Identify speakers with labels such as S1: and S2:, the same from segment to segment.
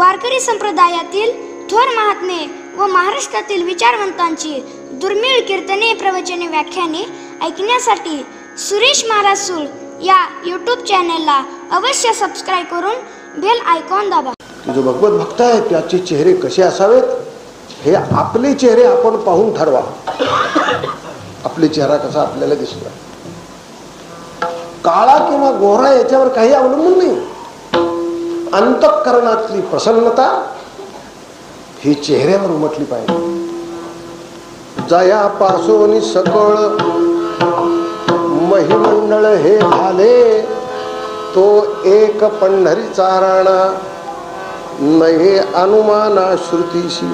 S1: वारकरी संप्रदायातील थोर महात्मे व महाराष्ट्रातील विचारवंतांची दुर्मिळ कीर्तने, प्रवचने, व्याख्याने ऐकण्यासाठी सुरेश महाराज सूळ या यूट्यूब चॅनलला अवश्य सबस्क्राईब करून बेल आयकॉन दाबा.
S2: जो भगवत भक्त आहे त्याचे चेहरे कसे असावेत हे आपले चेहरे आपण पाहून ठरवा. आपले चेहरा कसा आपल्याला दिसतो, काळा किंवा गोरा याच्यावर काही अवलंबून नाही. अंतःकरणातली प्रसन्नता ही चेहऱ्यावर उमटली पाहिजे. जया पासोनी सकळ महिमंडळ हे झाले, तो एक पंढरीचा राणा नये अनुमाना श्रुतीशी.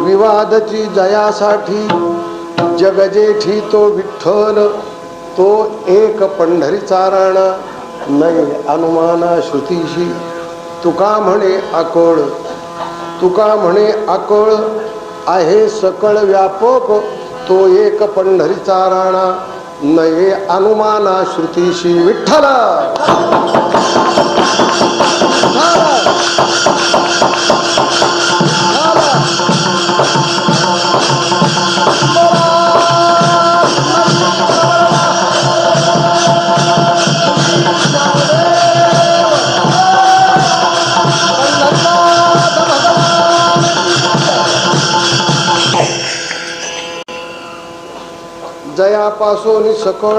S2: विवादची जयासाठी जग जेठी तो विठ्ठल, तो एक पंढरीचा राणा नये अनुमाना श्रुतीशी. तुका म्हणे आकळ, तुका म्हणे आकळ आहे सकळ व्यापक, तो एक पंढरीचा राणा नये अनुमाना श्रुतीशी. विठ्ठल जयापासोनी सकळ,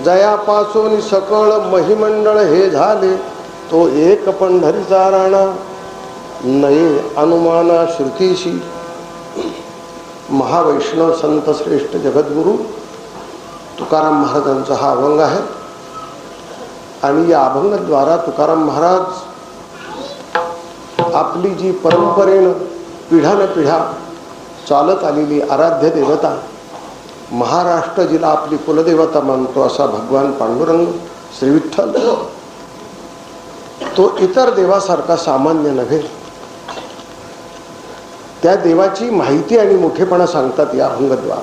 S2: जयापासोनी सकळ महिमंडळ हे झाले, तो एक पंढरीचा राणा नये अनुमाना श्रुतीशी. महावैष्णव संत श्रेष्ठ जगद्गुरु तुकाराम महाराजांचा हा अभंग आहे. आणि या अभंगाद्वारा तुकाराम महाराज आपली जी परंपरेनं पिढ्यानपिढ्या चालत आलेली आराध्य देवता महाराष्ट्र जिला आपली कुलदेवता मानतो असा भगवान पांडुरंग श्री विठ्ठल, तो इतर देवासारखा सामान्य नव्हे. त्या देवाची माहिती आणि मोठेपणा सांगतात या अभंगाद्वारा.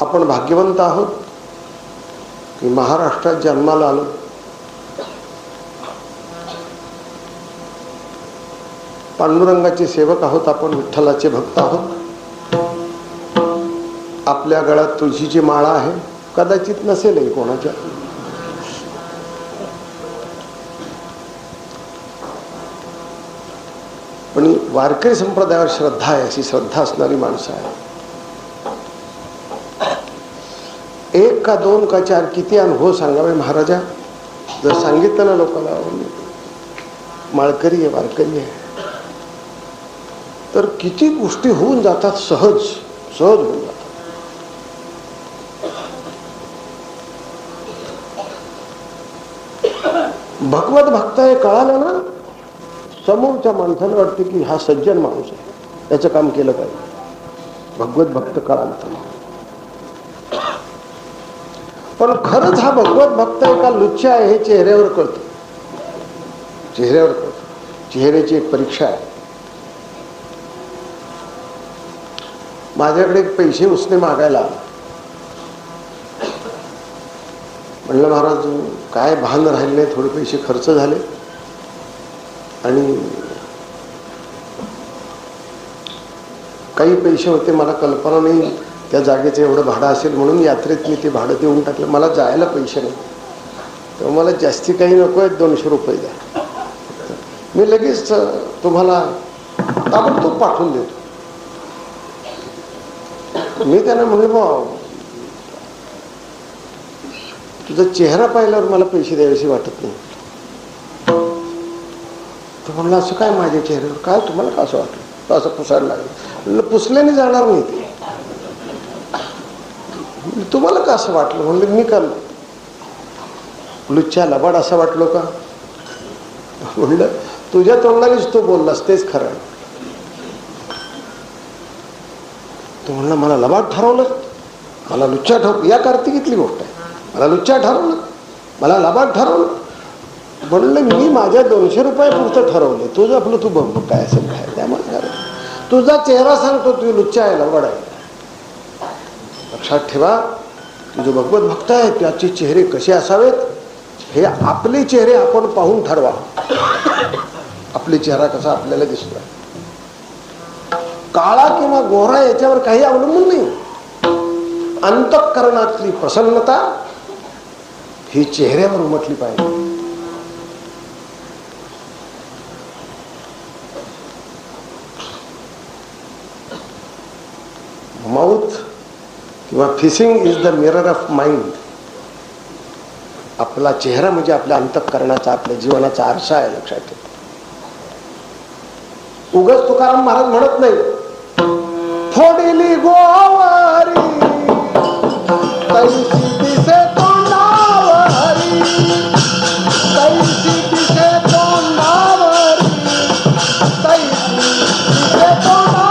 S2: आपण भाग्यवंत आहोत की महाराष्ट्रात जन्माला आलो. पांडुरंगाचे सेवक आहोत आपण, विठ्ठलाचे भक्त आहोत. आपल्या गळ्यात तुळशीची माळा आहे, कदाचित नसेलही कोणाच्या. पण वारकरी संप्रदायावर श्रद्धा आहे, अशी श्रद्धा असणारी माणसं आहे. एक का दोन का चार किती अनुभव सांगावे महाराजा. जर सांगितलं ना लोकांना माळकरी आहे वारकरी आहे, तर किती गोष्टी होऊन जातात, सहज सहज होऊन जातात. भगवत भक्त हे कळालं ना, समोरच्या माणसाला वाटते की हा सज्जन माणूस आहे, त्याचं काम केलं पाहिजे. भगवत भक्त कळालं तर. पण खरंच हा भगवत भक्त आहे का लुच्चा आहे हे चेहऱ्यावर कळतं. चेहऱ्यावर कळतं. चेहऱ्याची एक परीक्षा आहे. माझ्याकडे पैसे उसने मागायला, म्हणलं महाराज काय भान राहिले नाही, थोडे पैसे खर्च झाले आणि काही पैसे होते, मला कल्पना नाही त्या जागेचं एवढं भाडं असेल म्हणून यात्रेत मी ते भाडं देऊन टाकलं. मला जायला पैसे नाही, तेव्हा मला जास्ती काही नको आहेत, 200 रुपये द्या. मी लगेच तुम्हाला ताबडतोब पाठवून देतो. मी त्यांना म्हणलं भाऊ तुझा चेहरा पाहिल्यावर मला पैसे द्यावेसे वाटत नाही. तो म्हणला असं काय माझ्या चेहऱ्यावर, काय तुम्हाला कसं वाटलं? तो असं पुसायला लागलं. म्हणलं पुसल्याने जाणार नाही ते, तुम्हाला का असं वाटलं? म्हणलं मी का लुच्चा लबाड असं वाटलो का? म्हणलं तुझ्या तोंडानेच तो बोललास तेच खरं आहे. तो म्हणला मला लबाड ठरवलं, मला लुच्चा ठरवलं. या कार्तिकीतली गोष्ट आहे. मला लुच्चा ठरवलं, मला लबाड ठरवलं. म्हणलं मी माझ्या 200 रुपयापुरतं ठरवलं, तुझं आपलं तू बघ काय असेल काय. त्यामुळे तुझा चेहरा सांगतो तू लुच्चा आहे लबाड आहे. लक्षात ठेवा, की जो भगवत भक्त आहे त्याचे चेहरे कसे असावेत हे आपले चेहरे आपण पाहून ठरवा. आपले चेहरा कसा आपल्याला दिसतो, काळा किंवा गोरा याच्यावर काही अवलंबून नाही. अंतःकरणातली प्रसन्नता ही चेहऱ्यावर उमटली पाहिजे. माउथ किंवा fishing is the mirror of mind. आपला चेहरा म्हणजे आपल्या अंतःकरणाचा, आपल्या जीवनाचा आरसा आहे. लक्षात ठेवा. उगाच तुकाराम महाराज म्हणत नाही फोडिली गोवारी तैसी दिसे तोंडावरी, तैसी दिसे तोंडावरी, तैसी दिसे तोंडावरी.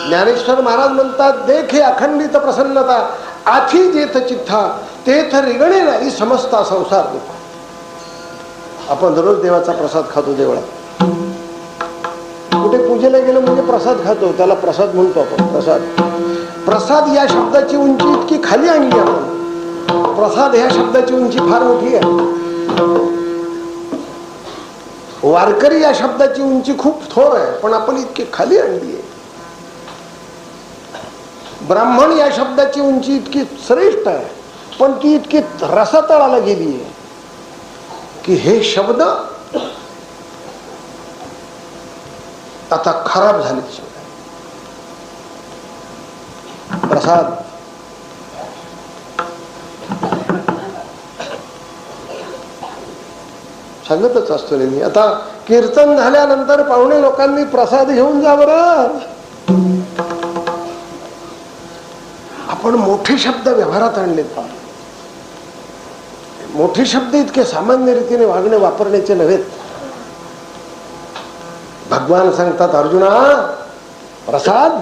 S2: ज्ञानेश्वर महाराज म्हणतात देखे अखंडित प्रसन्नता आठी जेथ चित्था तेथ रिगणे नाही समजता संसार दुःख. आपण दररोज देवाचा प्रसाद खातो देवळात. कुठे पूजेला गेलो म्हणजे प्रसाद खातो, त्याला प्रसाद म्हणतो आपण. प्रसाद प्रसाद या शब्दाची उंची इतकी खाली आणली आपण. प्रसाद ह्या शब्दाची उंची फार मोठी आहे. वारकरी या शब्दाची उंची खूप थोर आहे, पण आपण इतकी खाली आणली आहे. ब्राह्मण या शब्दाची उंची इतकी श्रेष्ठ आहे, पण ती इतकी रसातळाला गेली आहे की हे शब्द आता खराब झाले. प्रसाद सांगतच असतो नेहमी. आता कीर्तन झाल्यानंतर पाहुणे लोकांनी प्रसाद घेऊन जा बरं. आपण मोठे शब्द व्यवहारात आणलेत. मोठे शब्द इतके सामान्य रीतीने वागणे वापरण्याचे नव्हेत. भगवान सांगतात अर्जुना प्रसाद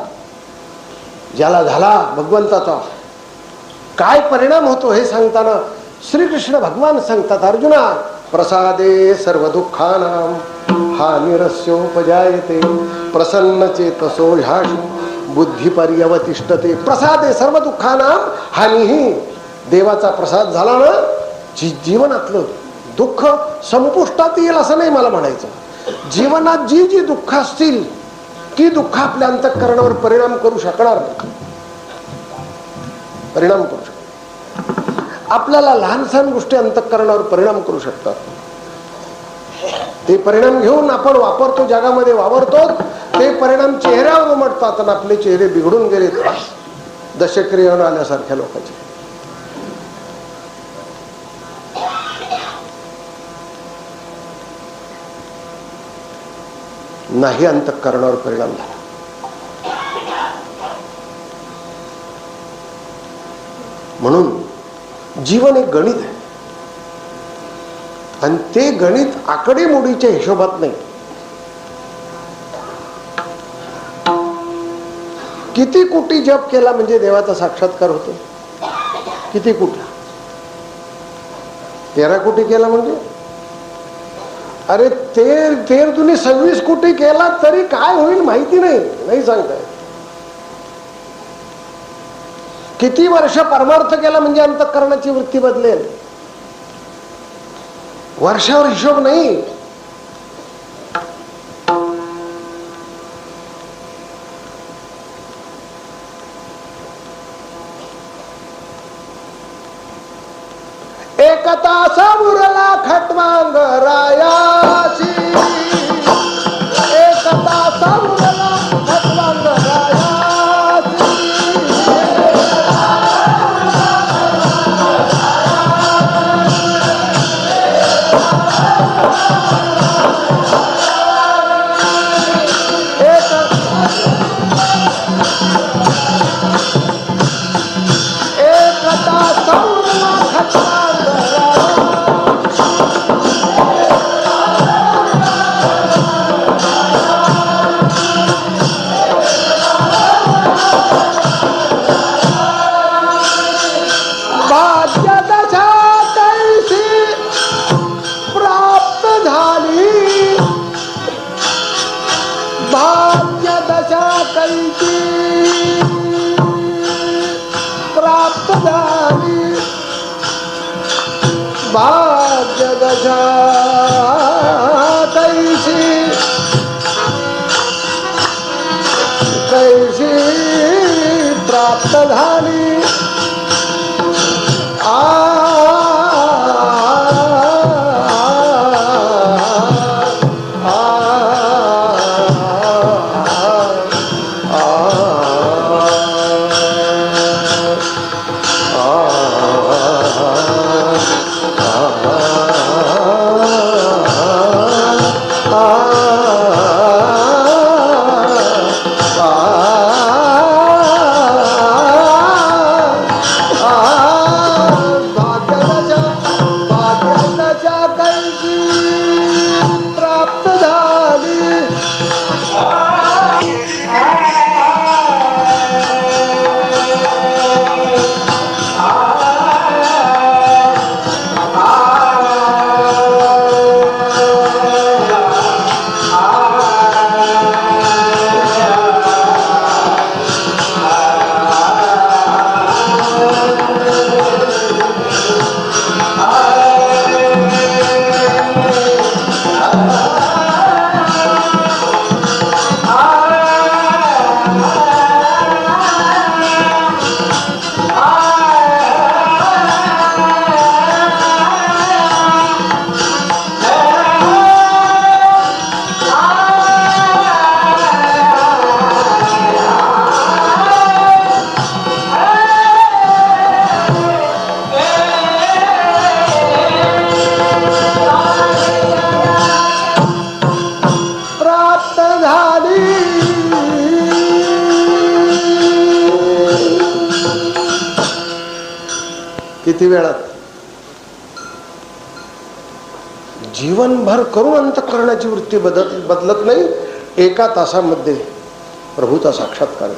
S2: ज्याला झाला भगवंताचा काय परिणाम होतो हे सांगताना श्रीकृष्ण भगवान सांगतात अर्जुना प्रसादे सर्व दुःखानां हानिरस्योपजायते प्रसन्न चेतसो ह्याशु बुद्धी पर्यवतिष्ठते. प्रसादे सर्व दुःखानां हानिही. देवाचा प्रसाद झाला ना जीवनातलं दुःख संपुष्टात येईल असं नाही मला म्हणायचं. जीवनात जी जी दुःख असतील ती दुःख आपल्या अंतःकरणावर परिणाम करू शकणार नाही. परिणाम करू शकतात. आपल्याला लहान सहान गोष्टी अंतःकरणावर परिणाम करू शकतात. ते परिणाम घेऊन आपण वापरतो, जगामध्ये वावरतो. ते परिणाम चेहऱ्यावर उमटतात आणि आपले चेहरे बिघडून गेले दशक्रियेवर आल्यासारख्या लोकांचे. नाही अंतःकरणावर परिणाम झाला. म्हणून जीवन एक गणित आहे आणि ते गणित आकडेमोडीच्या हिशोबात नाही. किती कोटी जप केला म्हणजे देवाचा साक्षात्कार होतो? किती कोटी? 13 कोटी केला म्हणजे अरे 13 तुम्ही 26 कोटी केला तरी काय होईल माहिती नाही सांगताय. किती वर्ष परमार्थ केला म्हणजे अंतःकरणाची वृत्ती बदलेल? वर्षावर हिशोब नाही. एक तासा उरला खटवांग रायाची, एक तासा उरला खटवांग रायाची. एक तासा उरला खटवांग भाग्य दशा कैसी कैसी प्राप्त झाली किती वेळात जीवनभर करून अंतःकरणाची वृत्ती बदलत नाही. एका तासामध्ये प्रभूचा साक्षात्कार.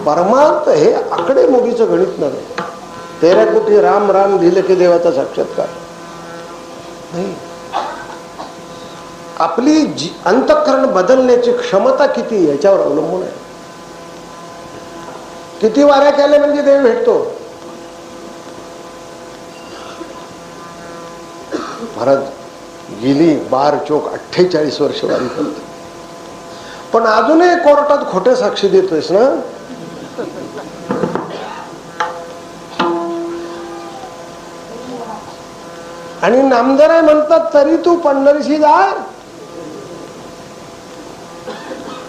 S2: परमार्थ हे आकडेमोडीचं गणित नव्हे. 13 कोटी राम राम लिहिले की देवाचा साक्षात्कार नाही. आपली अंतःकरण बदलण्याची क्षमता किती याच्यावर अवलंबून आहे. किती वाऱ्या केल्या म्हणजे देव भेटतो. महाराज गेली बार चोक 48 वर्ष वारी करतो, पण अजूनही कोर्टात खोटे साक्षी देतोयस ना. आणि नामदेव म्हणतात तरी तू पंढरीशी जा.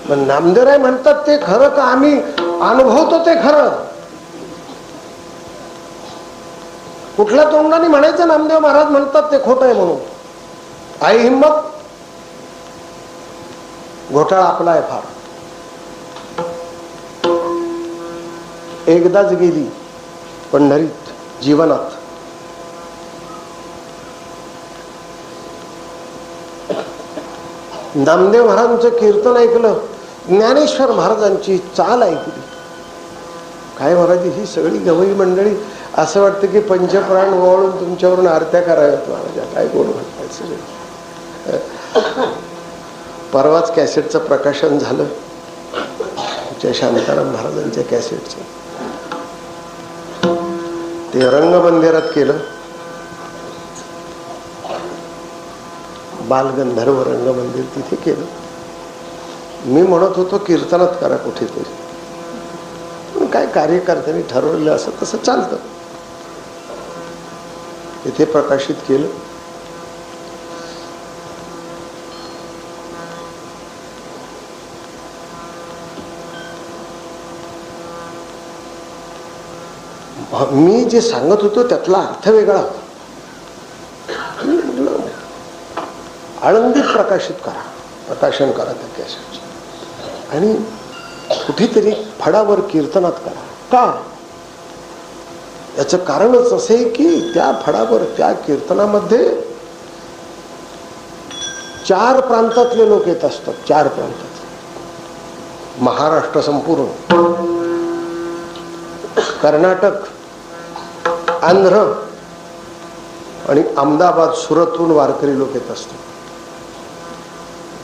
S2: पण नामदेव म्हणतात ते खरं का आम्ही अनुभवतो ते खरं. कुठल्या तोंडाने म्हणायचं नामदेव महाराज म्हणतात ते खोटं आहे म्हणून. आई हिंमत. घोटाळा आपला आहे फार. एकदाच गेली पंढरीत जीवनात. नामदेव महाराजांचं कीर्तन ऐकलं, ज्ञानेश्वर महाराजांची चाल ऐकली. काय महाराज ही सगळी गवई मंडळी असं वाटतं की पंचप्राण ओवाळून तुमच्यावरून आरत्या कराव्यात महाराजा. काय गोड म्हणताय सगळे. परवाच कॅसेटचं प्रकाशन झालं शांताराम महाराजांच्या कॅसेटचं. ते रंगमंदिरात केलं. बालगंधर्व रंगमंदिर तिथे केलं. मी म्हणत होतो कीर्तनात करा कुठेतरी, पण काय कार्यकर्त्यांनी ठरवलं असं तसं चालतं. तिथे प्रकाशित केलं. मी जे सांगत होतो त्यातला अर्थ वेगळा होता. आळंदीत प्रकाशित करा, प्रकाशन करा त्या कॅसेटचं, आणि कुठेतरी फडावर कीर्तनात करा. का? याचं कारणच असे की त्या फडावर त्या कीर्तनामध्ये 4 प्रांतातले लोक येत असतात. 4 प्रांतात. महाराष्ट्र संपूर्ण, कर्नाटक, आंध्र आणि अहमदाबाद सुरतहून वारकरी लोक येत असतात.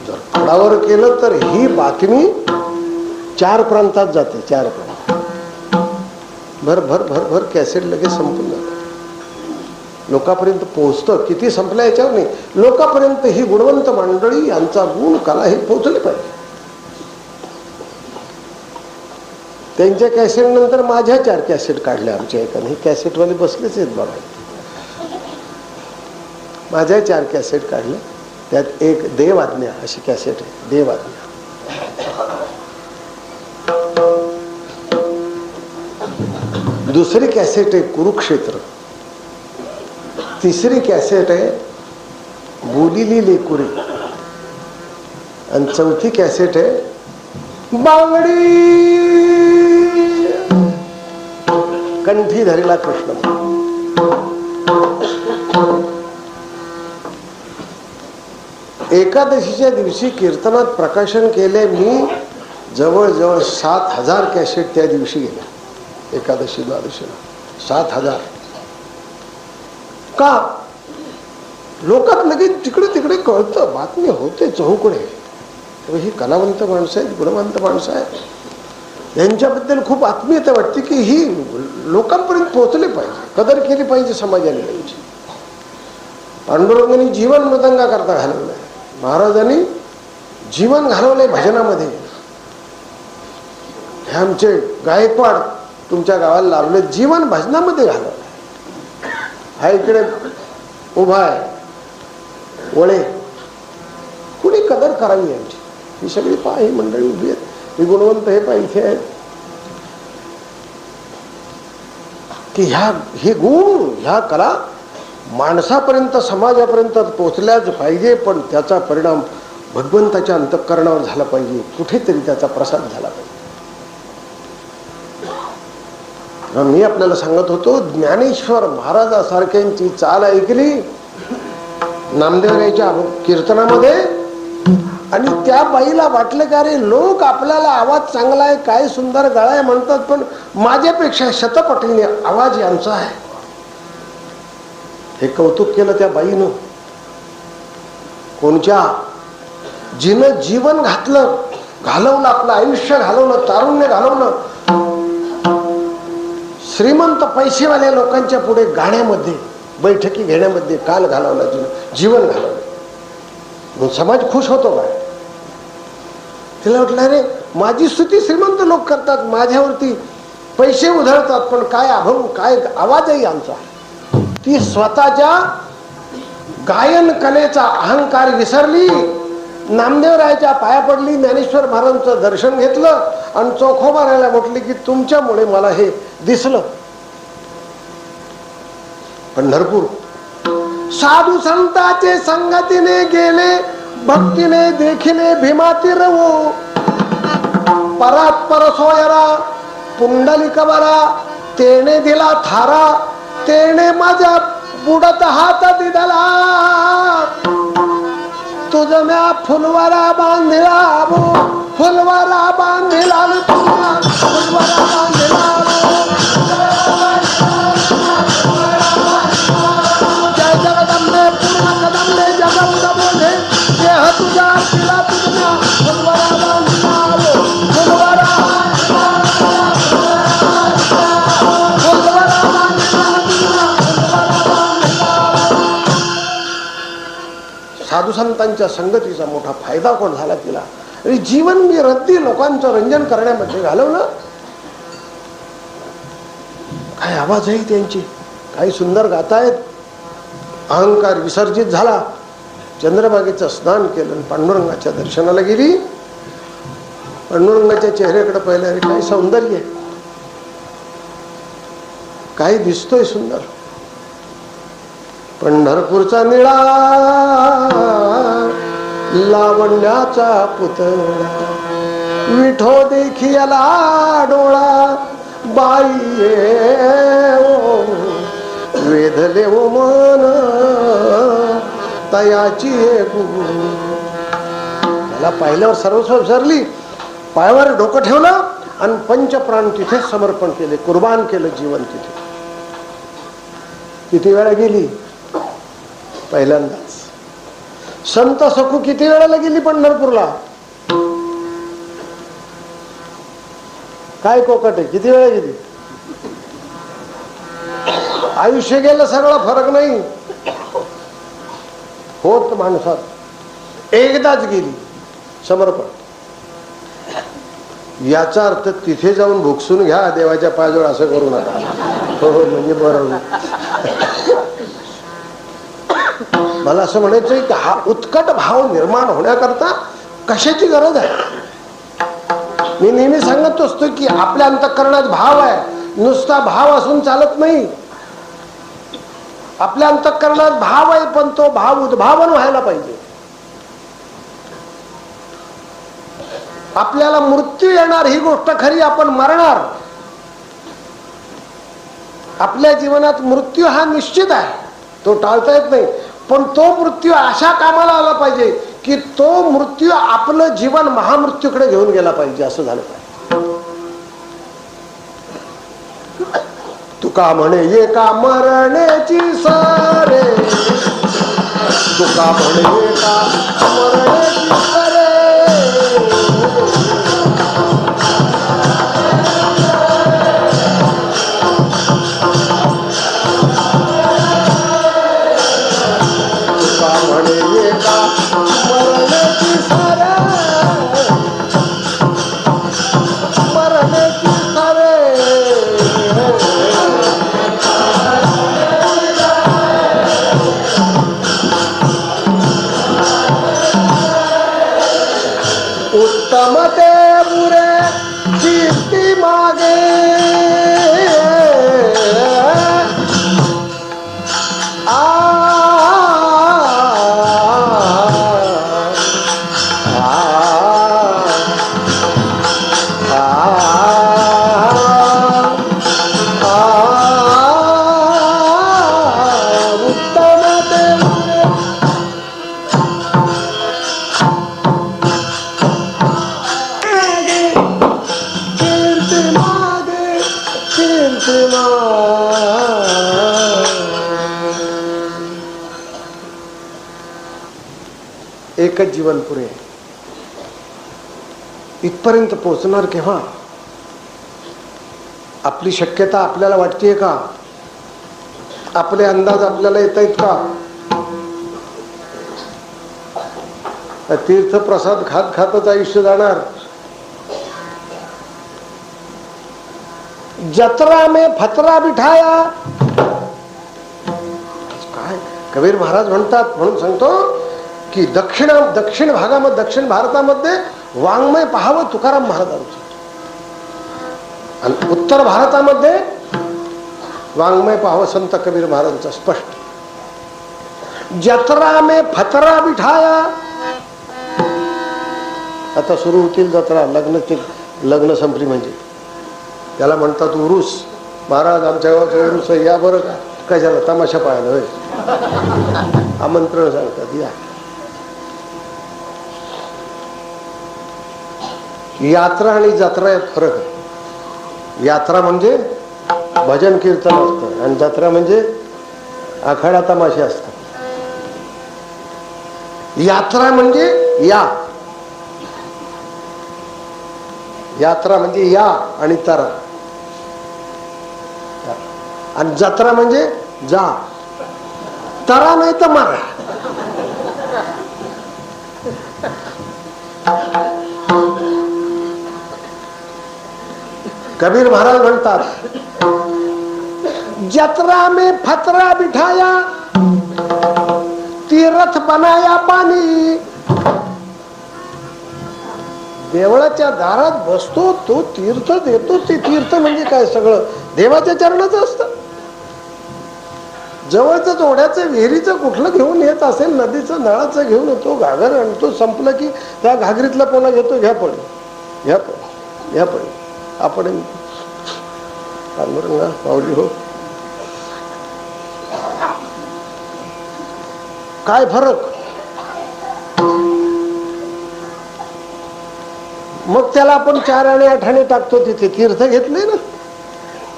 S2: जर फडावर केलं तर ही बातमी 4 प्रांतात जाते. 4 प्रांत. भर भर भर भर कॅसेट लगेच संपून जाते. लोकांपर्यंत पोहोचतं. किती संपलं याच्यावर नाही, लोकांपर्यंत ही गुणवंत मंडळी यांचा गुण कला हे पोहोचले पाहिजे. त्यांच्या कॅसेट नंतर माझ्या 4 कॅसेट काढल्या आमच्या एकाने. हे कॅसेटवाले बसलेच आहेत बघा. माझ्या 4 कॅसेट काढल्या. त्यात एक देवआज्ञा अशी कॅसेट आहे, देवआज्ञा. दुसरी कॅसेट आहे कुरुक्षेत्र. तिसरी कॅसेट आहे बोलिली लेकुरी. आणि चौथी कॅसेट आहे बांगडी कंठी धरेला कृष्ण. एकादशीच्या दिवशी कीर्तनात प्रकाशन केले मी. जवळजवळ 7,000 कॅसेट त्या दिवशी गेल्या. एकादशी द्वादशीला 7,000. का? लोकात लगेच तिकडे तिकडे कळतं, बातमी होते चहूकडे. ही कलावंत माणसं आहेत, गुणवंत माणसं आहेत, यांच्याबद्दल खूप आत्मीयता वाटते की ही लोकांपर्यंत पोहोचले पाहिजे, कदर केली पाहिजे समाजाने त्यांची. पांडुरंगांनी जीवन मृदंगा करता घालवलंय, महाराजांनी जीवन घालवलंय भजनामध्ये. हे आमचे गायकवाड तुमच्या गावाला लावले, जीवन भजनामध्ये घालवलं. हा इकडे उभा आहे वळे, कुणी कदर करावी यांची. ही सगळी पहा, ही मंडळी उभी आहेत, ही गुणवंत हे पहा इथे आहेत की हे गुण, ह्या कला माणसापर्यंत समाजापर्यंत पोचल्याच पाहिजे. पण त्याचा परिणाम भगवंताच्या अंतःकरणावर झाला पाहिजे, कुठेतरी त्याचा प्रसाद झाला पाहिजे. मी आपल्याला सांगत होतो, ज्ञानेश्वर महाराजासारख्यांची चाल ऐकली नामदेवरायच्या कीर्तनामध्ये, आणि त्या बाईला वाटलं की अरे लोक आपल्याला आवाज चांगला आहे, काय सुंदर गळा आहे म्हणतात, पण माझ्यापेक्षा शतपटीने आवाज यांचा आहे. हे कौतुक केलं त्या बाईनं. कोणच्या? जिनं जीवन घातलं, घालवलं, आपलं आयुष्य घालवलं, तारुण्य घालवलं, श्रीमंत पैसेवाल्या लोकांच्या पुढे गाण्यामध्ये, बैठकी घेण्यामध्ये काल घालवला, जीवन घालवलं. समाज खुश होतो काय? तिला वाटलं अरे माझी स्तुती श्रीमंत लोक करतात, माझ्यावरती पैसे उधळतात, पण काय अभंग, काय आवाज आहे आमचा. ती स्वतःच्या गायन कलेचा अहंकार विसरली, नामदेवरायाच्या पाया पडली, ज्ञानेश्वर महाराजांचं दर्शन घेतलं आणि चोखोबा राहायला म्हटली की तुमच्यामुळे मला हे दिसलं. पंढरपूर साधू संतांचे संगतीने गेले, भक्तीने देखिले भीमाती रवो, परात्पर सोयरा पुंडलिक बरा, तेने दिला थारा, तेने माझ्या बुडत हात दिदला, तुझ म्या फुलवारा बांधिला, फुलवारा बांधिला, फुलवारा बांधिला. जय जगदंबे पूर्ण कदंबे जगत बोधे, देह तुझा तिला तुझ्या फुलवारा बांधिला, फुलवारा साधू संतांच्या संगतीचा मोठा फायदा कोण झाला तिला. जीवन मी रद्दी लोकांचं रंजन करण्यामध्ये घालवलं. काय आवाज आहे त्यांची, काही सुंदर गातायत. अहंकार विसर्जित झाला, चंद्रभागेचं स्नान केलं, पांडुरंगाच्या दर्शनाला गेली. पांडुरंगाच्या चेहऱ्याकडे पाहिलं, अरे काय सौंदर्य, काय दिसतोय सुंदर. पंढरपूरचा निळा लावण्याचा पुतळा, विठो देखियाला डोळा, बाई वेधले ओ मन तयाची त्याला पाहिल्यावर सर्वस्व विसरली. पायावर डोकं ठेवलं आणि पंचप्राण तिथेच समर्पण केले, कुर्बान केलं जीवन तिथे. किती वेळा गेली? पहिल्यांदाच. संत सखू किती वेळाला गेली पंढरपूरला? काय कोकट आहे, किती वेळा गेली? आयुष्य गेलं सगळं, फरक नाही होत माणसात, एकदाच गेली समर्पण. याचा अर्थ तिथे जाऊन भुकसून घ्या देवाच्या पायाजवळ असं करू नका. हो म्हणजे बरोबर. मला असं म्हणायचंय की हा उत्कट भाव निर्माण होण्याकरता कशाची गरज आहे? मी नेहमी सांगत असतो की आपल्या अंतःकरणात भाव आहे, नुसता भाव असून चालत नाही. आपल्या अंतःकरणात भाव आहे, पण तो भाव उद्भावन व्हायला पाहिजे. आपल्याला मृत्यू येणार ही गोष्ट खरी, आपण मरणार. आपल्या जीवनात मृत्यू हा निश्चित आहे, तो टाळता येत नाही. पण तो मृत्यू अशा कामाला आला पाहिजे की तो मृत्यू आपलं जीवन महामृत्यूकडे घेऊन गेला पाहिजे, असं झालं पाहिजे. तुका म्हणे एका मरण्याची सारे, तुका म्हणे एका मरण्याची सारे, तुका म्हणे एका मरण्याची सारे, मरण्याची सारे. उत्तम ते बुरे कीर्ती मागे, एकच जीवन पुरे. इथपर्यंत पोहोचणार केव्हा? आपली शक्यता आपल्याला वाटतेय का? आपले अंदाज आपल्याला येत आहेत का? तीर्थ प्रसाद खात खातच आयुष्य जाणार. जत्रा में फतरा बिठाया, काय कबीर महाराज म्हणतात, म्हणून सांगतो की दक्षिण भागामध्ये, दक्षिण भारतामध्ये वाङ्मय पाहावं तुकाराम महाराजांचं, आणि उत्तर भारतामध्ये वाङ्मय पाहावं संत कबीर महाराजांचं. स्पष्ट. जत्रा में फतरा बिठाया, आता सुरू होतील जत्रा, लग्न संपली म्हणजे त्याला म्हणतात उरूस. महाराज आमच्या गावाचा उरूस आहे, या बरं का. कशाला? तमाशा पाहायला होय. आमंत्रण सांगतात या. यात्रा आणि जत्रा यात फरक आहे. यात्रा म्हणजे भजन कीर्तन असतं आणि जत्रा म्हणजे आखाडा तमाशे असतात. यात्रा म्हणजे यात्रा म्हणजे या आणि तरा, आणि जत्रा म्हणजे जा. तरा नाही तर मारा. कबीर महाराज म्हणतात, जत्रा में फतरा बिठाया, तीर्थ बनाया पाणी. देवळाच्या दारात बसतो तो तीर्थ देतो. ते तीर्थ म्हणजे काय? सगळं देवाच्या चरणाचं असतं. जवळच ओढ्याचं विहिरीचं कुठलं घेऊन येत असेल, नदीचं नळाचं घेऊन येतो, घागर आणतो, संपलं की त्या घागरीतला पोळा घेतो, घ्या पण घ्या पण घ्या पण. आपण पांडुरंगा माऊली हो. काय फरक? मग त्याला आपण 4 आणे 8 आणे टाकतो. तिथे तीर्थ घेतले ना.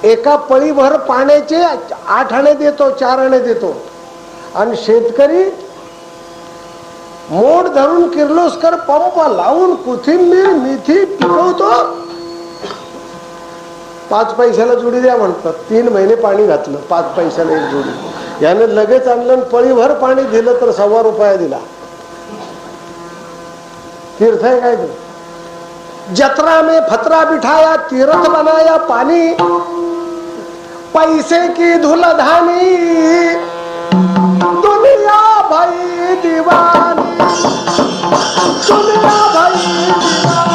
S2: एका पळीभर पाण्याचे 8 आणे देतो, 4 आणे देतो. आणि शेतकरी मोड धरून किर्लोस्कर पंप लावून कोथिंबीर मेथी पिकवतो. 5 पैशाला जुडी द्या म्हणतात. 3 महिने पाणी घातलं, 5 पैशाला एक जुडी. यानं लगेच आणलं, पळीभर पाणी दिलं तर ₹1.25 दिला. तीर्थ आहे काय ते? जत्रा में फतरा बिठाया, तीर्थ बनाया पानी, पैसे की धुलधानी, दुनिया भाई दीवानी, दुनिया भाई दीवानी.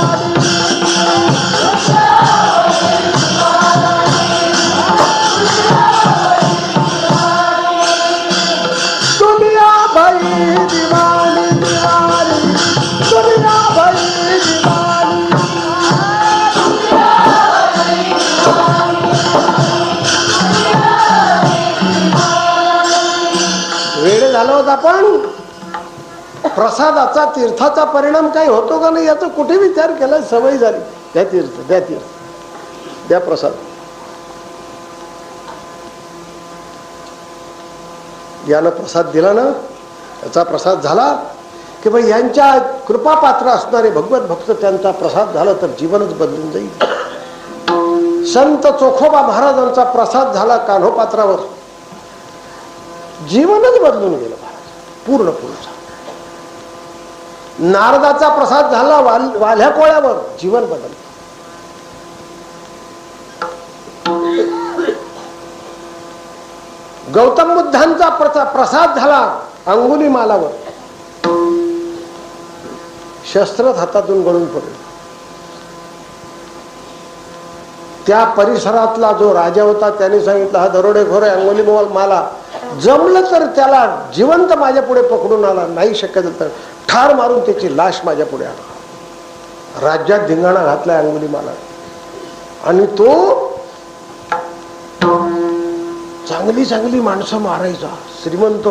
S2: दुनिया भाई दीवानी, दीवानी, दुनिया भाई दीवानी. वेळ झाला होता. पण प्रसादाचा तीर्थाचा परिणाम काही होतो का नाही याचा कुठे विचार केला. सवय झाली. द्या तीर्थ, द्या तीर्थ, द्या प्रसाद. यानं प्रसाद दिला ना, याचा प्रसाद झाला की भाई यांच्या कृपापात्र असणारे भगवत भक्त त्यांचा प्रसाद झाला तर जीवनच बदलून जाईल. संत चोखोबा महाराजांचा प्रसाद झाला कान्होपात्रावर, जीवनच बदलून गेलं महाराज पूर्ण. नारदाचा प्रसाद झाला वाल्ह्या कोळ्यावर, जीवन बदललं. गौतम बुद्धांचा प्रसाद झाला अंगुलीमालावर, शस्त्रच हातातून गळून पडले. त्या परिसरातला जो राजा होता त्याने सांगितलं हा दरोडेखोर आहे अंगुलीमाला, जमलं तर त्याला जिवंत माझ्या पुढे पकडून आला, नाही शक्य तर ठार मारून त्याची लाश माझ्या पुढे आला. राज्यात धिंगाणा घातलाय अंगुलीमाला. आणि तो चांगली चांगली माणसं मारायचा, श्रीमंत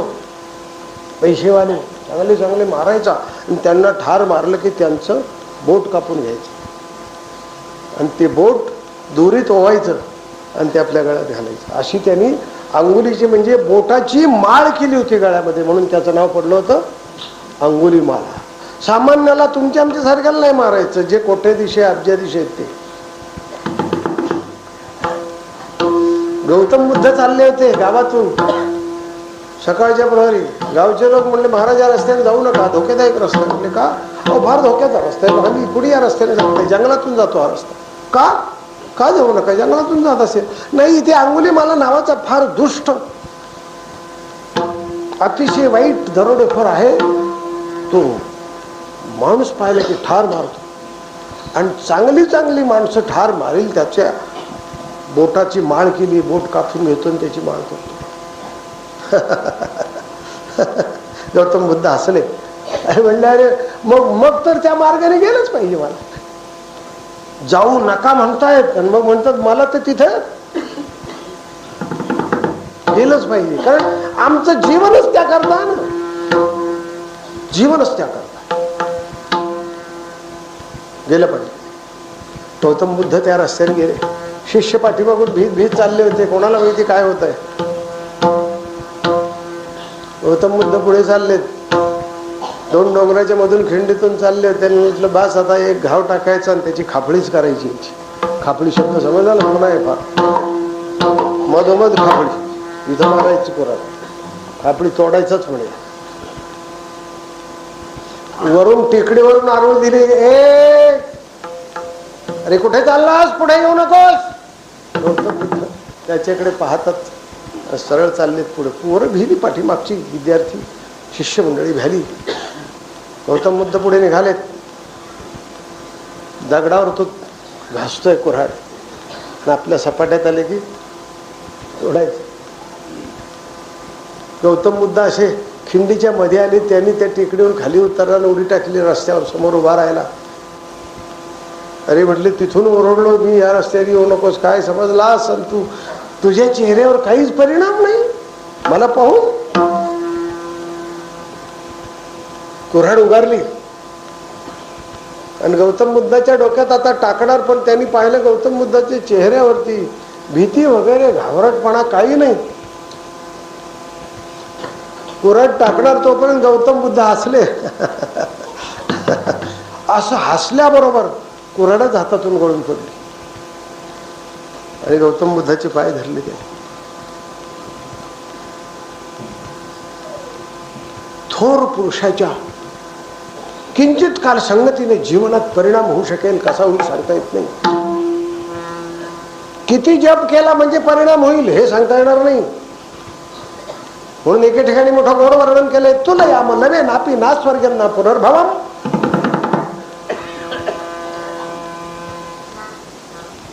S2: पैसेवाले चांगले चांगले मारायचा आणि त्यांना ठार मारलं की त्यांचं बोट कापून घ्यायचं आणि ते बोट दोरीत ओवायचं आणि ते आपल्या गळ्यात घालायचं. अशी त्यांनी अंगुलीची म्हणजे बोटाची माळ केली होती गळ्यामध्ये, म्हणून त्याचं नाव पडलं होतं अंगुलीमाला. सामान्याला तुमच्या आमच्या सारख्याला नाही मारायचं, जे कोट्याधीश अब्जाधीश आहेत ते. गौतम बुद्ध चालले होते गावातून सकाळच्या प्रहरी. गावचे लोक म्हणले महाराज या रस्त्याने जाऊ नका, धोकेदायक रस्ता. म्हणले का? अहो फार धोक्याचा रस्ता आहे, आम्ही पुढे या रस्त्याने जातो, जंगलातून जातो हा रस्ता. का? का जाऊ नका, जंगलातून जात असेल. नाही, इथे अंगुलीमाला नावाचा फार दुष्ट अतिशय वाईट दरोडेखोर आहे, तो माणूस पाहिलं की ठार मारतो आणि चांगली चांगली माणसं ठार मारेल त्याच्या बोटाची माळ केली, बोट कापून घेतो आणि त्याची माळ करतो. गौतम बुद्ध हसले. अरे म्हणले अरे मग तर त्या मार्गाने गेलंच पाहिजे, मला जाऊ नका म्हणतायत आणि मग म्हणतात मला तर तिथे गेलंच पाहिजे, कारण आमचं जीवनच त्या करता ना, जीवनच त्या करता गेलं पाहिजे. गौतम बुद्ध त्या रस्त्याने गेले. शिष्य पाठीमागून भीत भीत चालले होते, कोणाला माहिती काय होत आहे. गौतम बुद्ध पुढे चाललेत, 2 डोंगराच्या मधून खिंडीतून चालले होते. त्यांनी म्हटलं बस आता एक घाव टाकायचा आणि त्याची खापळीच करायची. खापळी शब्द समजला ना? म्हणून आहे फार मधोमध खापळी, इथं मारायची कोरात, खापळी तोडायचंच म्हणे. वरून टेकडीवरून आरोळ दिली, अरे कुठे चाललास, पुढे येऊ नकोस. गौतम बुद्ध त्याच्याकडे पाहतात, सरळ चाललेत पुढे. पोरं भिली, पाठीमागची विद्यार्थी शिष्य मंडळी भ्याली. गौतम बुद्ध पुढे निघालेत. दगडावर तो घासतोय कुऱ्हाड, आपल्या सपाट्यात आले की तोडायचं. गौतम बुद्ध असे खिंडीच्या मध्ये आले, त्यांनी त्या टेकडीवर खाली उतरला, उडी टाकली, रस्त्यावर समोर उभा राहिला. अरे म्हटले तिथून ओरडलो मी, या रस्त्याने येऊ नकोस, काय समजलास, आणि तुझ्या चेहऱ्यावर काहीच परिणाम नाही मला पाहून. कुऱ्हाड उगारली आणि गौतम बुद्धाच्या डोक्यात आता टाकणार, पण त्यांनी पाहिलं गौतम बुद्धाच्या चेहऱ्यावरती भीती वगैरे घाबरटपणा काही नाही. कुऱ्हाड टाकणार तोपर्यंत गौतम बुद्ध हसले. असं हसल्याबरोबर कुऱ्हाडच हातातून गळून पडली. आणि गौतम बुद्धाचे पाय धरले त्याने. थोर पुरुषाच्या किंचित काल संगतीने जीवनात परिणाम होऊ शकेल कसा होईल सांगता येत नाही. किती जप केला म्हणजे परिणाम होईल हे सांगता येणार नाही. म्हणून एके ठिकाणी मोठं गौरव वर्णन केलंय. तुला या नवे नापी ना स्वर्गम ना पुनर्भवम.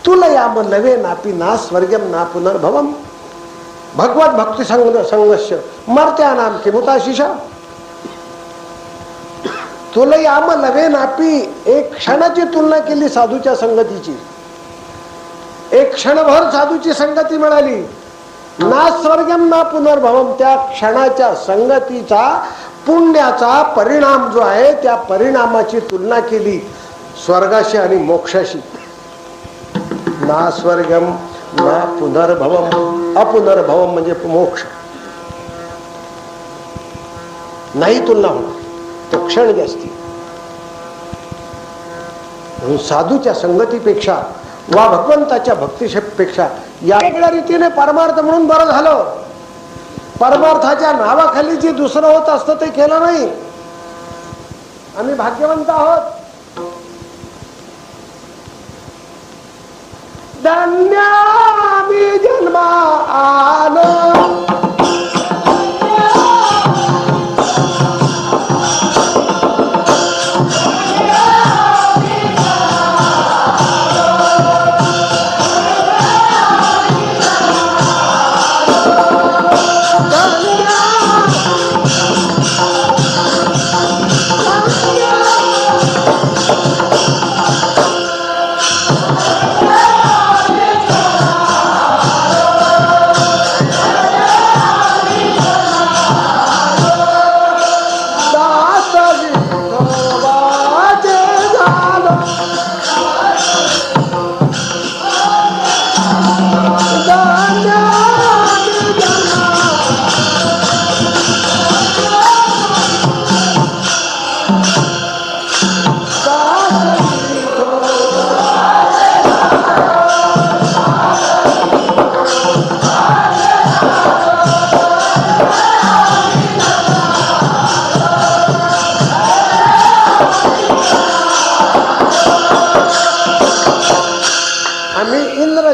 S2: तुला या नवे नापी ना स्वर्गम ना पुनर्भवम. भगवत भक्ती संघर्ष मर्त्या नाम किमुताशिषा. तुला याम नवे नापी. एक क्षणाची तुलना केली साधूच्या संगतीची. एक क्षणभर साधूची संगती मिळाली. ना स्वर्गम ना पुनर्भवम. त्या क्षणाच्या संगतीचा पुण्याचा परिणाम जो आहे त्या परिणामाची तुलना केली स्वर्गाशी आणि मोक्षाशी. ना स्वर्गम ना पुनर्भवम. अपुनर्भवम म्हणजे मोक्ष. नाही तुलना होणार. तो क्षण जास्ती. म्हणून साधूच्या संगतीपेक्षा वा भगवंताच्या भक्तीपेक्षा या वेगळ्या रीतीने परमार्थ म्हणून बरं झालं. परमार्थाच्या नावाखाली जे दुसरं होत असतं ते केलं नाही. आम्ही भाग्यवंत आहोत. धन्य आम्ही जन्मा आलो.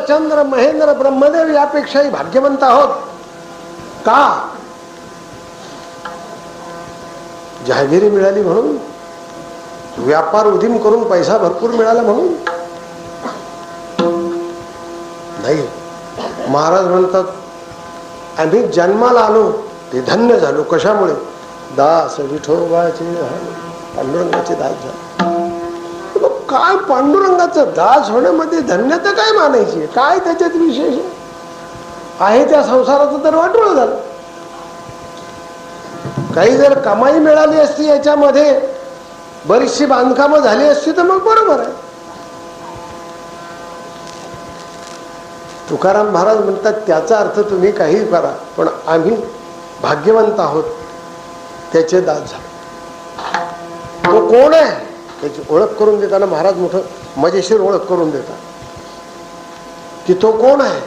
S2: चंद्र महेंद्र ब्रह्मदेव यापेक्षाही भाग्यवंत आहोत. का? जहागिरी मिळाली म्हणून. व्यापार उदीम करून पैसा भरपूर मिळाला म्हणून नाही. महाराज म्हणतात आम्ही जन्माला आलो ते धन्य झालो. कशामुळे? दास विठोबाचे पांडुरंगाचे दास झाले. काय पांडुरंगाचं दास होण्यामध्ये धन्यता काय मानायची? काय त्याच्यात विशेष आहे? त्या संसाराचं तर वाटोळं झालं. काही जर कमाई मिळाली असती याच्यामध्ये बरीचशी बांधकामं झाली असती तर मग बरोबर आहे. तुकाराम महाराज म्हणतात त्याचा अर्थ तुम्ही काही करा पण आम्ही भाग्यवंत आहोत त्याचे दास झाले. तो कोण आहे त्याची ओळख करून देताना महाराज मोठं मजेशीर ओळख करून देतात की तो कोण आहे.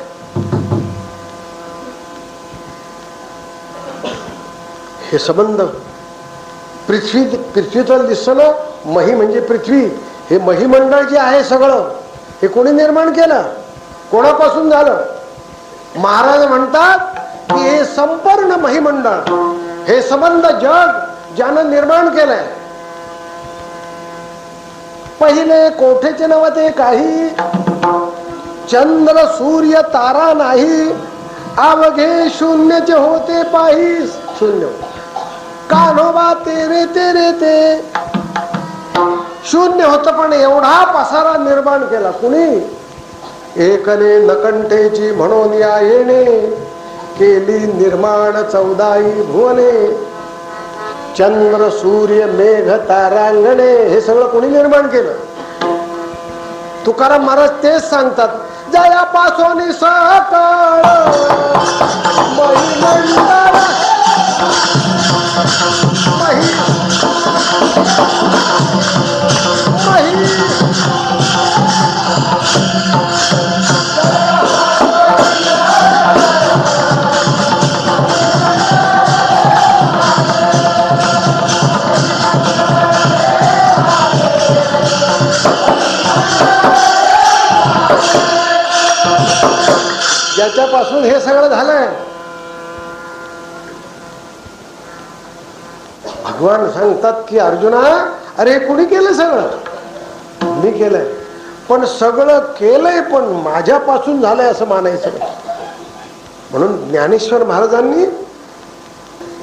S2: हे संबंध पृथ्वीतल दिसतं ना. मही म्हणजे पृथ्वी. हे महिमंडळ जे आहे सगळं हे कोणी निर्माण केलं? कोणापासून झालं? महाराज म्हणतात की हे संपूर्ण महिमंडळ हे संबंध जग ज्यानं निर्माण केलंय. पहिले कोठेचे नव्हते काही. चंद्र सूर्य तारा नाही. अवघे शून्यचे होते पाही. शून्य. कान्होबा तेरे तेरे ते. शून्य होत पण एवढा पसारा निर्माण केला कुणी? एकने नकंठेची म्हणून या येणे केली निर्माण 14 भुवने. चंद्र सूर्य मेघ तारांगणे हे सगळं कोणी निर्माण केलं? तुकाराम महाराज तेच सांगतात. जयापासून सकाळ महिमंडळ मही ज्याच्यापासून हे सगळं झालंय. भगवान सांगतात की अर्जुना, अरे कुणी केलं सगळं? मी केलंय. पण सगळं केलंय पण माझ्यापासून झालंय असं मानायचं. म्हणून ज्ञानेश्वर महाराजांनी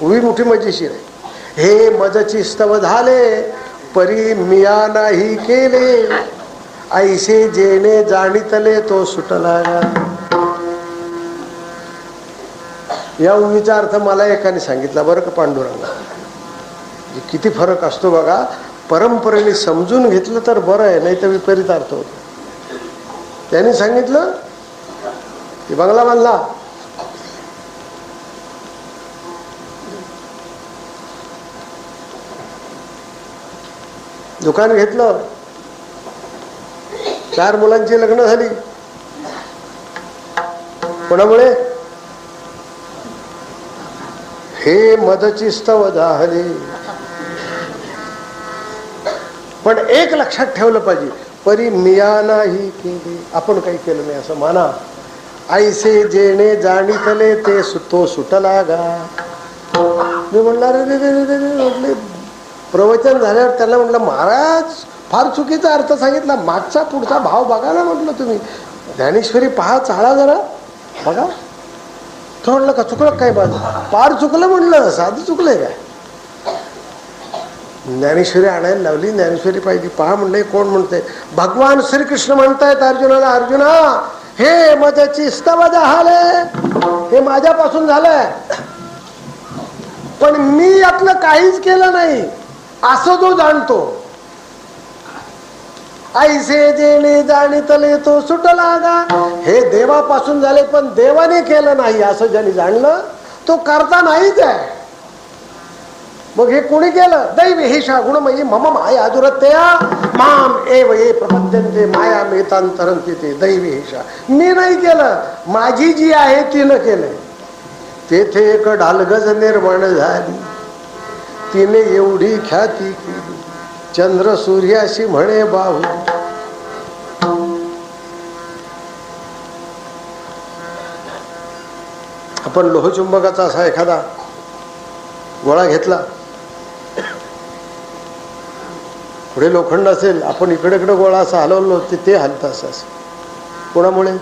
S2: उभी मोठी मजेशीर आहे. हे मजची स्तव झाले परी मिया नाही केले, ऐसे जेणे जाणितले तो सुटला. या उभीचा अर्थ मला एकाने सांगितला बरं का, पांडुरंगा. किती फरक असतो बघा. परंपरेने समजून घेतलं तर बरं आहे, नाही तर विपरीत अर्थ होतो. त्यांनी सांगितलं की बंगला बांधला, दुकान घेतलं, 4 मुलांची लग्न झाली. कोणामुळे? हे मदची स्तव झाले. पण एक लक्षात ठेवलं पाहिजे, परी मिया नाही केले, आपण काही केलं नाही असं माना. ऐसे जेणे जाणितले ते तो सुटला गा. मी म्हणणार म्हटले, प्रवचन झाल्यावर त्याला म्हटलं महाराज फार चुकीचा अर्थ सांगितला, मागचा पुढचा भाव बघा ना म्हटलं तुम्ही. ज्ञानेश्वरी पहा, चाळा जरा बघा. तो म्हटलं का चुकलं काय? बाजू पार चुकलं म्हणलं, साधं चुकलंय काय? ज्ञानेश्वरी आणायला लावली. ज्ञानेश्वरी पाहिजे, पहा म्हणले. कोण म्हणते? भगवान श्रीकृष्ण म्हणतायत अर्जुनाला, अर्जुना हे मजाची स्तव झाले, हे माझ्यापासून झालंय, पण मी यातलं काहीच केलं नाही असं जो जाणतो. ऐसे जेणे जाणितले तो सुटला गा. हे देवापासून झाले पण देवाने केलं नाही असं ज्यांनी जाणलं तो करता नाहीच आहे. मग हे कोणी केलं? दैवी हेषा गुणमयी मम माया दुरत्या माम एव ये प्रपद्यन्ते माया मेतांतरंती. ते दैवी हेषा, मी नाही केलं, माझी जी आहे तिनं केलंय. तेथे एक ढालगज निर्माण झाली, तिने एवढी ख्याती केली, चंद्र सूर्याशी म्हणे बाहू. आपण लोहचुंबकाचा असा एखादा गोळा घेतला, पुढे लोखंड असेल, आपण इकडे इकडे गोळा असा हलवलो ते हलतं असं. कोणामुळे?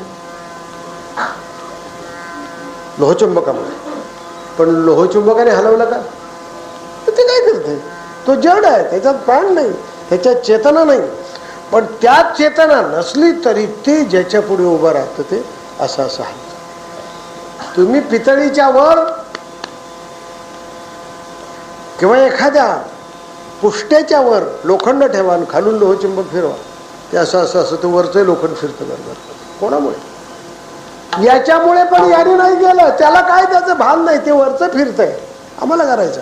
S2: लोहचुंबकामुळे. पण लोहचुंबकाने हलवलं का? ते काय करते? तो जड आहे, त्याच्यात प्राण नाही, त्याच्यात चेतना नाही. पण त्यात चेतना नसली तरी ते ज्याच्या पुढे उभं राहतं ते असं असं हलतं. तुम्ही पितळीच्या वर किंवा एखाद्या पुष्ट्याच्या वर लोखंड ठेवा आणि खालून लोहचुंबक फिरवा, ते असं असं असं ते वरचं लोखंड फिरतं बरोबर. कोणामुळे? याच्यामुळे. पण याने नाही गेलं, त्याला काय त्याचं भान नाही, ते वरचं फिरतंय, आम्हाला करायचं.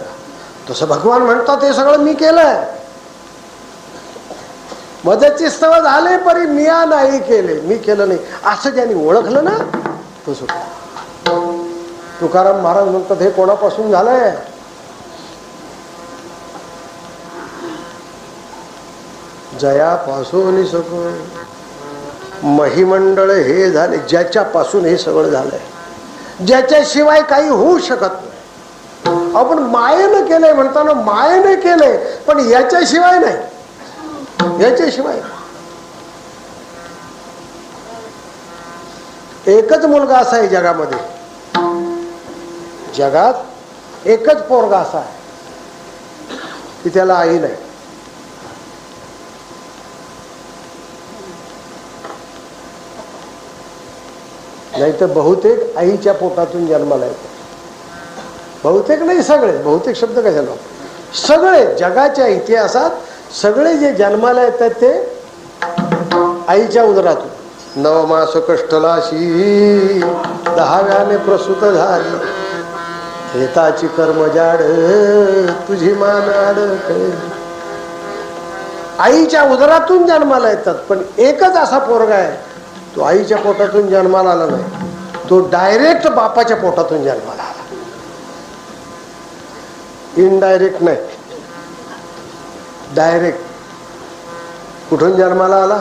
S2: तसं भगवान म्हणतात हे सगळं मी केलंय. मदतची स्तव झाले परी मिया नाही केले, मी केलं नाही असं ज्यांनी ओळखलं ना तो सुटला. तुकाराम महाराज म्हणतात हे कोणापासून झालंय? जयापासून सगळं महिमंडळ हे झाले, ज्याच्यापासून हे सगळं झालंय, ज्याच्याशिवाय काही होऊ शकत नाही. आपण मायेनं केलंय म्हणताना मायेने केलंय, पण याच्याशिवाय नाही, याच्याशिवाय. एकच मुलगा असा आहे जगामध्ये, जगात एकच पोरगा असा आहे की त्याला आई नाही. नाही तर बहुतेक आईच्या पोटातून जन्माला येतात. बहुतेक नाही, सगळे. बहुतेक शब्द कशाला? सगळे जगाच्या इतिहासात सगळे जे जन्माला येतात ते आईच्या उदरातून. 9 मास कष्टलाशी 10व्याने प्रसूत झाली, हेताची कर्मजाड तुझी मानाड. आईच्या उदरातून जन्माला येतात. पण एकच असा पोरगा आहे तो आईच्या पोटातून जन्माला आला नाही, तो डायरेक्ट बापाच्या पोटातून जन्माला आला. इनडायरेक्ट नाही, डायरेक्ट. कुठून जन्माला आला?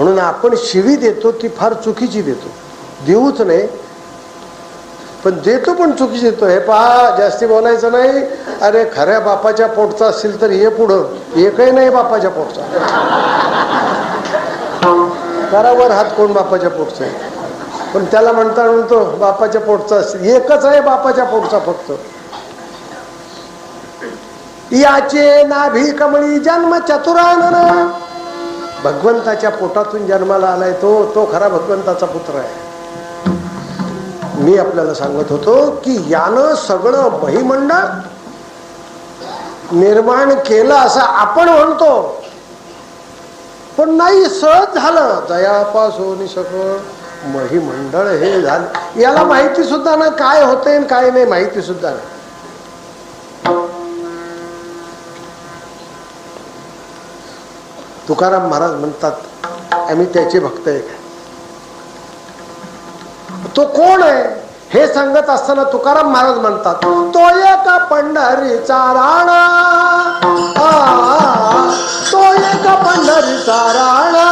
S2: म्हणून आपण शिवी देतो ती फार चुकीची देतो, देऊच नाही, पण देतो पण चुकीची देतो. हे पहा, जास्ती बोलायचं नाही. अरे खऱ्या बापाच्या पोटचा असेल तर ये पुढं, एकही नाही बापाच्या पोटचा. करावर हात कोण बापाच्या पोटचा आहे, पण त्याला म्हणतो बापाच्या पोटचा असेल, एकच आहे बापाच्या पोटचा फक्त. याचे नाभी कमळी जन्म चतुरानन, भगवंताच्या पोटातून जन्माला आलाय तो खरा भगवंताचा पुत्र आहे. मी आपल्याला सांगत होतो की यानं सगळं महिमंडळ निर्माण केलं असं आपण म्हणतो, पण नाही, सहज झालं. दयापासून सगळं महिमंडळ हे झालं. याला माहिती सुद्धा ना काय होते काय नाही, माहिती सुद्धा नाही. तुकाराम महाराज म्हणतात आम्ही त्याचे भक्त आहे. तो कोण आहे हे सांगत असताना तुकाराम महाराज म्हणतात, तो एका पंढरीचा राणा, तो एका पंढरीचा राणा.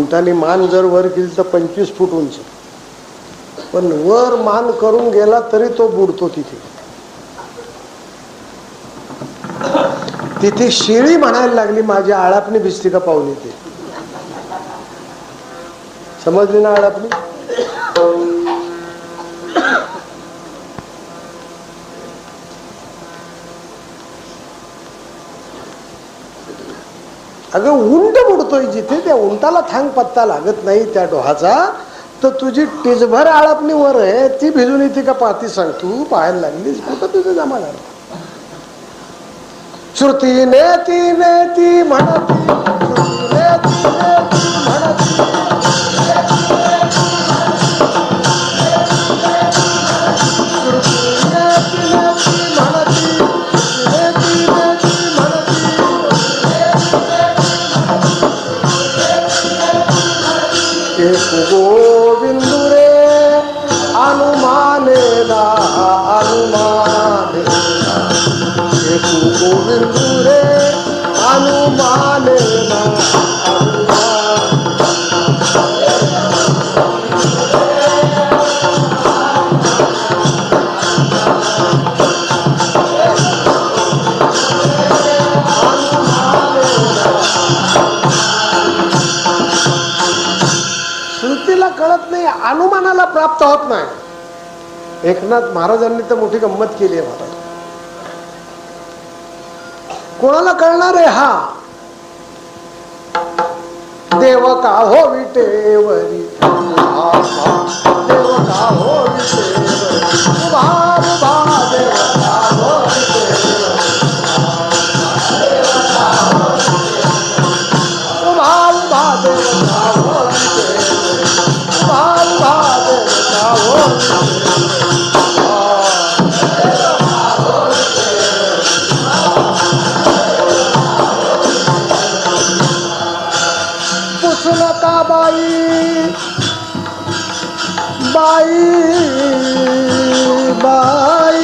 S2: उंटाने मान जर वर केली तर 25 फूट उंच, पण वर मान करून गेला तरी तो बुडतो तिथे. तिथे शेळी म्हणायला लागली, माझी आळापणी भिजती का पाहुणे. ते समजली ना आळापणी. अगं उंट बुडतोय जिथे, त्या उंटाला थांग पत्ता लागत नाही त्या डोहाचा, तर तुझी टिचभर आळापणी वर आहे ती भिजून येते का पाहती. सांग, तू पाहायला लागलीस कुठं तुझं जमा झालं. श्रुती नेती नेती म्हणती, श्रुती नेती नेती म्हणती, श्रुती नेती नेती म्हणती, नेती नेती म्हणती. एक गोविंदू रे अनुमानेला अनुमानेला, एक गोविंदू रे अनुमानेला अनुमान. श्रुतीला कळत नाही, अनुमानाला प्राप्त होत नाही. एकनाथ महाराजांनी तर मोठी गंमत केली आहे महाराज. कोणाला कळणार आहे हा देव का हो विटेवरी, देव का हो विटेवरी, उभा उभा देव का हो विटेवरी, उभा उभा देव का हो विटेवरी, उभा उभा देव का हो विटेवरी. पुसनका बाई बाई बाई,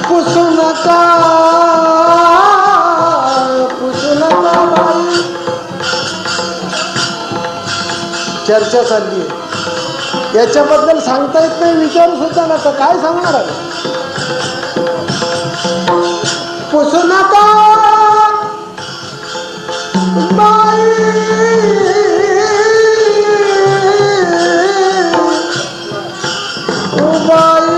S2: पुसनका पुसनका बाई. चर्चा चालली आहे, याच्याबद्दल सांगता येत नाही, विचारू सुद्धा नका, काय सांगणार आहे. पुसनका बाई ओ बाई,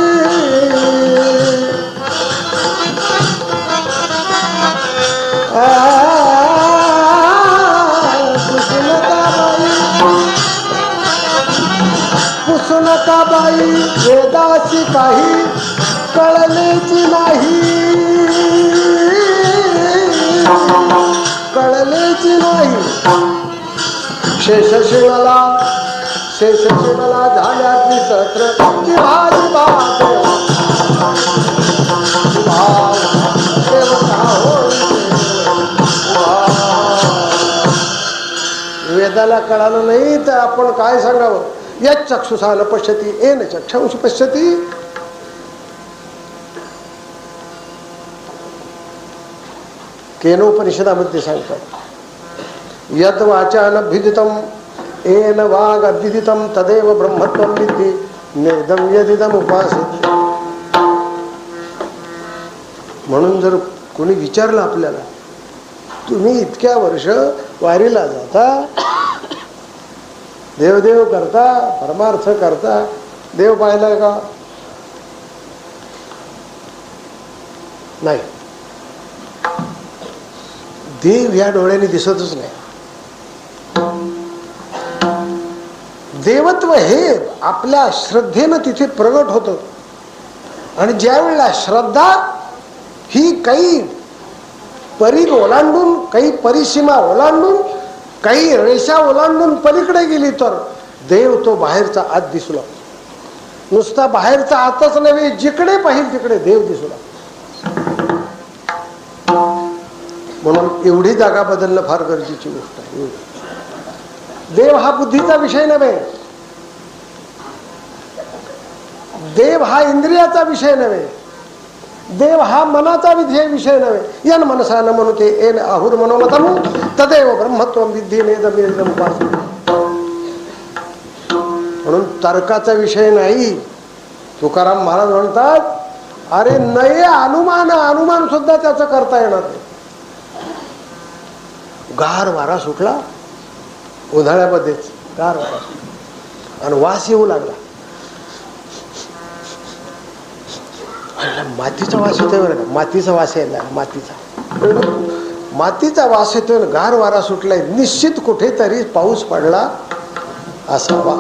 S2: पुसनका बाई, पुसनका बाई, वेदाची काही कळलेची नाही, कळलेची नाही. शेषशिळाला शेषशिळाला झाल्या त्रिसत्र, जिव्हा जिव्हा देव देवता होय. वेदाला कळालं नाही तर आपण काय सांगावं. यत् चक्षुषा न पश्यति येन चक्षुंषि पश्यति. केनोपनिषदामध्ये सांगतात, यद वाचानभिदितं येन वाग अभिदितं तदेव ब्रह्मत्वं विद्धि नेदं यदिदं उपासते. म्हणून जर कोणी विचारलं आपल्याला, तुम्ही इतक्या वर्ष वारीला जाता, देवदेव करता, परमार्थ करता, देव पाहिला का? नाही. देव या डोळ्याने दिसतच नाही. देवत्व हे आपल्या श्रद्धेनं तिथे प्रगट होतं. आणि ज्या वेळेला श्रद्धा ही काही परी ओलांडून, काही परिसीमा ओलांडून, काही रेषा ओलांडून पलीकडे गेली तर देव तो बाहेरचा आत दिसू लागतो. नुसता बाहेरचा आतच नव्हे, जिकडे पाहिजे तिकडे देव दिसू लागतो. म्हणून एवढी जागा बदलणं फार गरजेची गोष्ट आहे. देव हा बुद्धीचा विषय नव्हे, देव हा इंद्रियाचा विषय नव्हे, देव हा मनाचा विषय नव्हे. यन मनसा न म्हणते एन आहुर मनोमतम तदेव ब्रह्मत्वम विद्धी नेदमेदम उपासते. म्हणून तर्काचा विषय नाही. तुकाराम महाराज म्हणतात अरे नये अनुमान सुद्धा त्याचं करता येणार नाही. गार वारा सुटला उन्हाळ्यामध्येच, गार वारा सुटला आणि वास येऊ लागला. मातीचा वास येतोय बरं का, मातीचा वास यायला, मातीचा वास येतोय, गार वारा सुटलाय, निश्चित कुठेतरी पाऊस पडला असावा.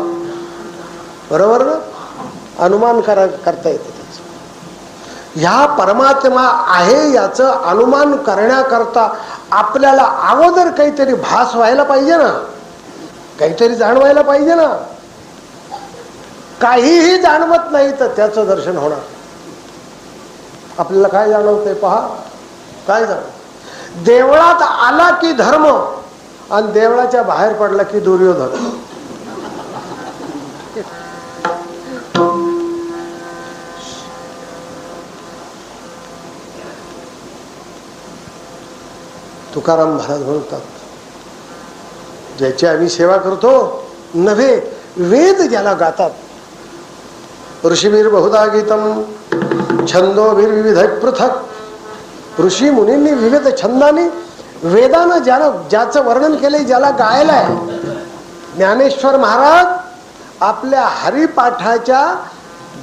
S2: बरोबर ना? अनुमान करता येतं त्याचं. ह्या परमात्मा आहे याचं अनुमान करण्याकरता आपल्याला अगोदर काहीतरी भास व्हायला पाहिजे ना, काहीतरी जाणवायला पाहिजे ना. काहीही जाणवत नाही तर त्याचं दर्शन होणार. आपल्याला काय जाणवतंय पहा, काय जाणवत. देवळात आला की धर्म आणि देवळाच्या बाहेर पडला की दुर्योधन. तुकाराम महाराज म्हणतात ज्याची आम्ही सेवा करतो नव्हे, वेद ज्याला गातात. ऋषीवीर बहुधा गीतम छंदोवीर विविध पृथक. ऋषी मुनींनी विविध छंदांनी वेदानं ज्याचं वर्णन केलंय, ज्याला गायलाय. ज्ञानेश्वर महाराज आपल्या हरिपाठाच्या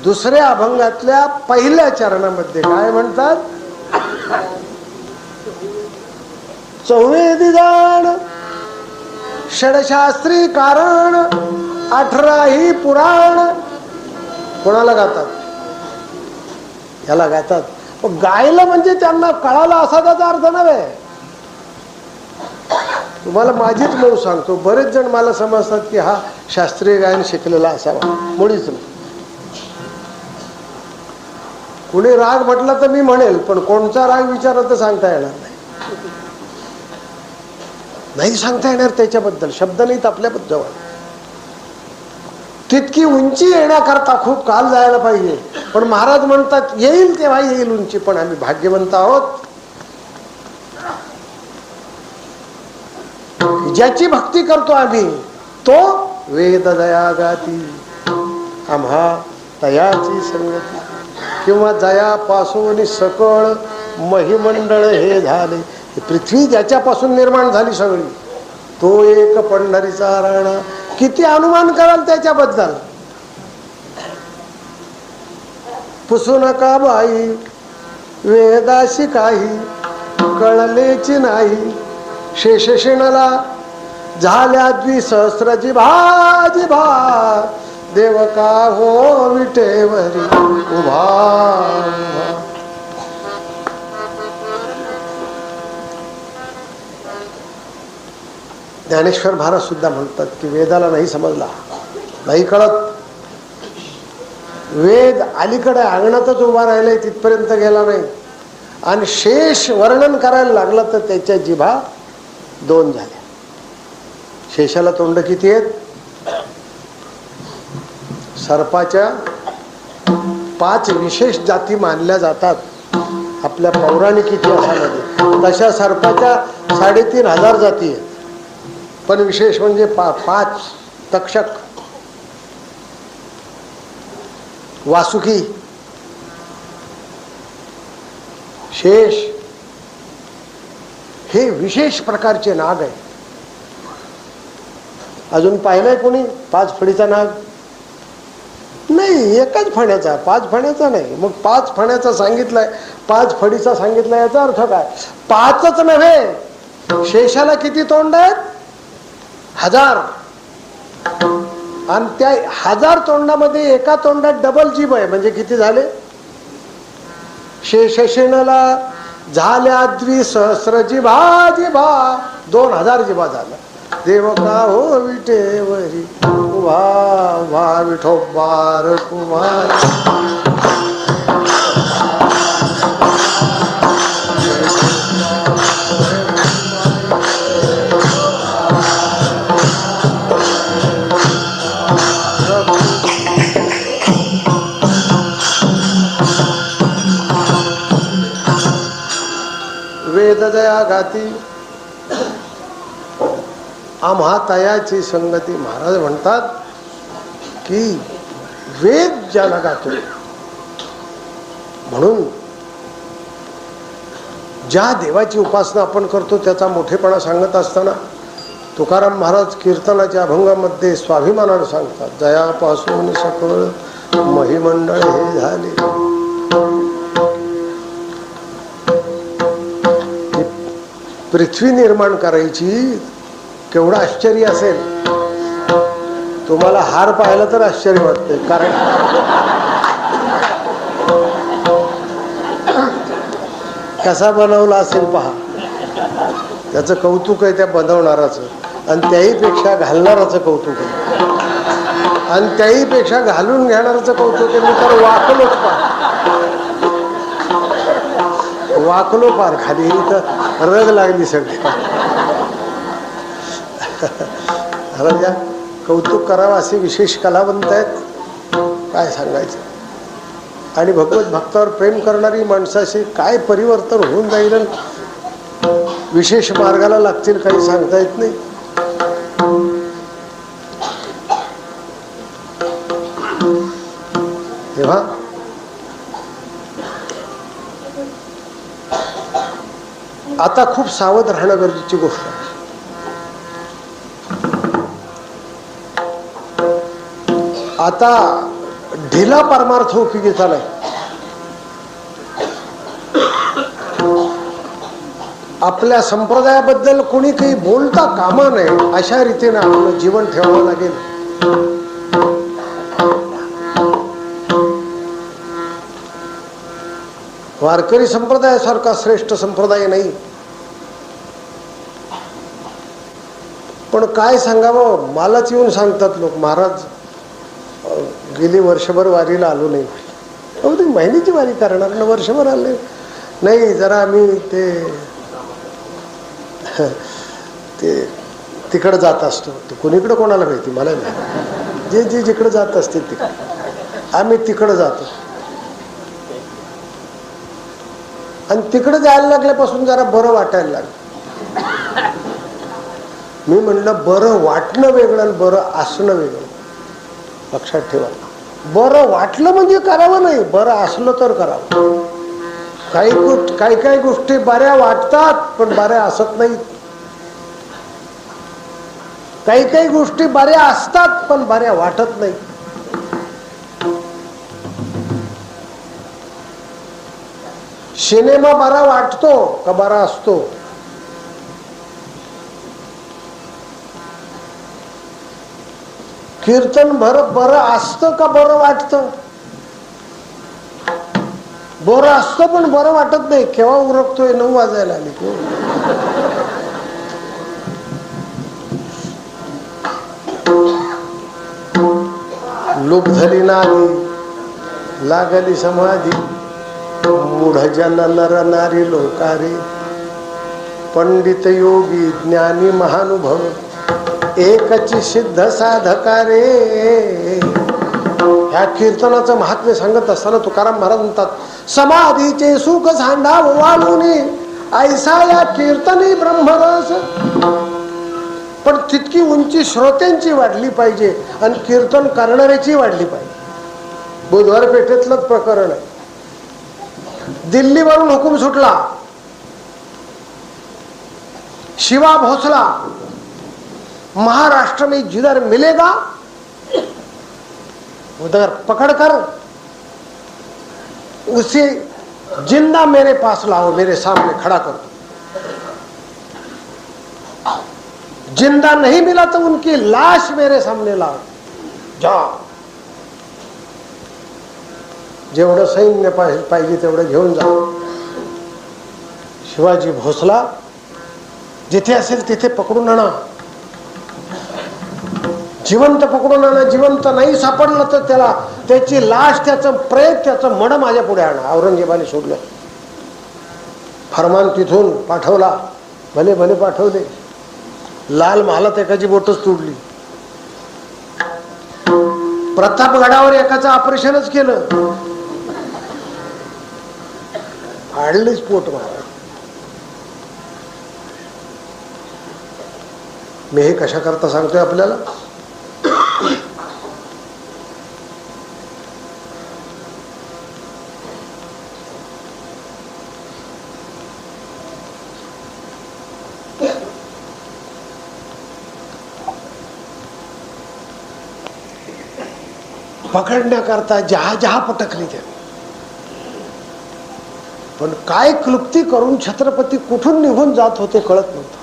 S2: दुसऱ्या अभंगातल्या पहिल्या चरणामध्ये काय म्हणतात, चौवेदी जाण षडशास्त्री कारण 18ही पुराण. कोणाला गातात? याला गातात. गायला म्हणजे त्यांना कळाला असा त्याचा अर्थ नव्हे. तुम्हाला माझीच मऊ सांगतो, बरेच जण मला समजतात की हा शास्त्रीय गायन शिकलेला असावा. मुळीच नाही. कुणी राग म्हटला तर मी म्हणेल, पण कोणचा राग विचारत तर सांगता येणार नाही. नाही सांगता येणार त्याच्याबद्दल, शब्द नाहीत आपल्याबद्दल. तितकी उंची येण्याकरता खूप काल जायला पाहिजे. पण महाराज म्हणतात येईल तेव्हा येईल उंची, पण आम्ही भाग्यवंत आहोत. ज्याची भक्ती करतो आम्ही तो वेद दया गाती आम्हा तयाची संगती. किंवा जयापासून सकळ महिमंडळ हे झाले. पृथ्वी ज्याच्यापासून निर्माण झाली सगळी, तो एक पंढरीचा राणा. किती अनुमान कराल त्याच्याबद्दल. पुसू नका बाई वेदाशी काही कळलेची नाही. शेषशिणला झाल्या द्विसहस्र जिभा जिभा. देव का हो विटेवरी उभा. ज्ञानेश्वर महाराज सुद्धा म्हणतात की वेदाला नाही समजला, नाही कळत. वेद अलीकडे अंगणातच उभा राहिलाय, तिथपर्यंत गेला नाही. आणि शेष वर्णन करायला लागला तर त्याच्या जिभा 2 झाल्या. शेषाला तोंड किती आहेत? सर्पाच्या 5 विशेष जाती मानल्या जातात आपल्या पौराणिक इतिहासामध्ये. तशा सर्पाच्या 3500 जाती आहेत. पण विशेष म्हणजे 5 तक्षक, वासुकी, शेष हे विशेष प्रकारचे नाग आहे. अजून पाहिलंय कोणी 5 फणीचा नाग? नाही, एकच फण्याचा, 5 फण्याचा नाही. मग 5 फण्याचा सांगितलाय, 5 फणीचा सांगितलाय, याचा अर्थ काय? 5च नव्हे, शेषाला किती तोंड आहेत? 1000. आणि त्या 1000 तोंडामध्ये एका तोंडात डबल जीभ आहे, म्हणजे किती झाले? शेषशिणला झाल्या द्विसहस्र जिभा जिभा. 2000 जिभा झाला. देव का हो विटेवरी उभा उभा. विठोबार कुमार वेद जया गाती आम्हा तयाची संगती. महाराज म्हणतात की वेद ज्याला गातो, म्हणून ज्या देवाची उपासना आपण करतो त्याचा मोठेपणा सांगत असताना तुकाराम महाराज कीर्तनाच्या अभंगामध्ये स्वाभिमानाने सांगतात, जयापासून सकळ महिमंडळ हे झाले. पृथ्वी निर्माण करायची केवढं आश्चर्य असेल. तुम्हाला हार पाहिलं तर आश्चर्य वाटतंय, कारण कसा बनवला असेल पहा. त्याचं कौतुक आहे त्या बनवणाराचं, आणि त्याही पेक्षा घालणाराचं कौतुक आहे, आणि त्याही पेक्षा घालून घेणाराचं कौतुक आहे. मी तर वाकलोच वाकलो पार खाली, तर रग लागली सगळी. या कौतुक करावं असे विशेष कलावंत आहेत, काय सांगायचं. आणि भगवत भक्तावर प्रेम करणारी माणसाशी काय परिवर्तन होऊन जाईल, विशेष मार्गाला लागतील, काही सांगता येत नाही. तेव्हा आता खूप सावध राहणं गरजेची गोष्ट आहे. आता ढिला परमार्थ उपयोगीचा नाही. आपल्या संप्रदायाबद्दल कोणी काही बोलता कामा नये अशा रीतीने आपलं जीवन ठेवावं लागेल. वारकरी संप्रदायासारखा श्रेष्ठ संप्रदाय नाही. पण काय सांगावं, मलाच येऊन सांगतात लोक, महाराज गेली वर्षभर वारीला आलो नाही. अहो ते महिन्याची वारी करणार ना, वर्षभर आले नाही. जरा आम्ही ते तिकडं जात असतो. ते कोणीकडं कोणाला माहिती, मला नाही. जे जे जिकडं जात असते तिकडे आम्ही तिकडं जातो. आणि तिकडे जायला लागल्यापासून जरा बरं वाटायला लागलं. मी म्हणलं बरं वाटणं वेगळं आणि बरं असणं वेगळं. लक्षात ठेवा, बरं वाटलं म्हणजे करावं नाही, बरं असलं तर करावं. काही गोष्टी बऱ्या वाटतात पण बऱ्या असत नाहीत. काही गोष्टी बऱ्या असतात पण बऱ्या वाटत नाही. सिनेमा बरा वाटतो का बरा असतो? कीर्तन बरं असतं का बरं वाटतं? बरं असतं पण बरं वाटत नाही. केव्हा उरकतोय, 9 वाजायला आली. लोक झाली नादी, लागली समाधी, मूढ जन नर नारी लोकारे, पंडित योगी ज्ञानी महानुभव, एकची सिद्ध साधकारे. ह्या कीर्तनाचं महात्म्य सांगत असताना तुकाराम महाराज म्हणतात, समाधीचे सुख सांडाव वाळूनी, ऐसा या कीर्तनी ब्रह्मरस. पण तितकी उंची श्रोत्यांची वाढली पाहिजे आणि कीर्तन करणाऱ्याची वाढली पाहिजे. बुधवार पेठेतलंच प्रकरण आहे. दिल्लीवरून हुकूम सुटला, शिवा भोसला, महाराष्ट्र में जिधर मिलेगा उधर पकड़ कर उसे जिंदा मेरे पास लाओ, मेरे सामने खड़ा कर दो. जिंदा नहीं मिला तो उनकी लाश मेरे सामने लाओ. जा, जेवढं सैन्य पाहिजे तेवढं घेऊन जा. शिवाजी भोसला जिथे असेल तिथे पकडून आणा, जिवंत पकडून आणा. जिवंत नाही सापडलं तर त्याला, त्याची लाश, त्याचं प्रेत, त्याचं मड माझ्या पुढे आणा. औरंगजेबाने सोडलं. फरमान तिथून पाठवला. भले भले पाठवले. लाल महालात एकाची बोटच तुडली. प्रतापगडावर एकाचं ऑपरेशनच केलं, फाडलीच पोट महाराज. मी हे कशा करता सांगतोय आपल्याला? पकडण्याकरता जहा पटकली त्याने, पण काय क्लुप्ती करून छत्रपती कुठून निघून जात होते कळत नव्हतं.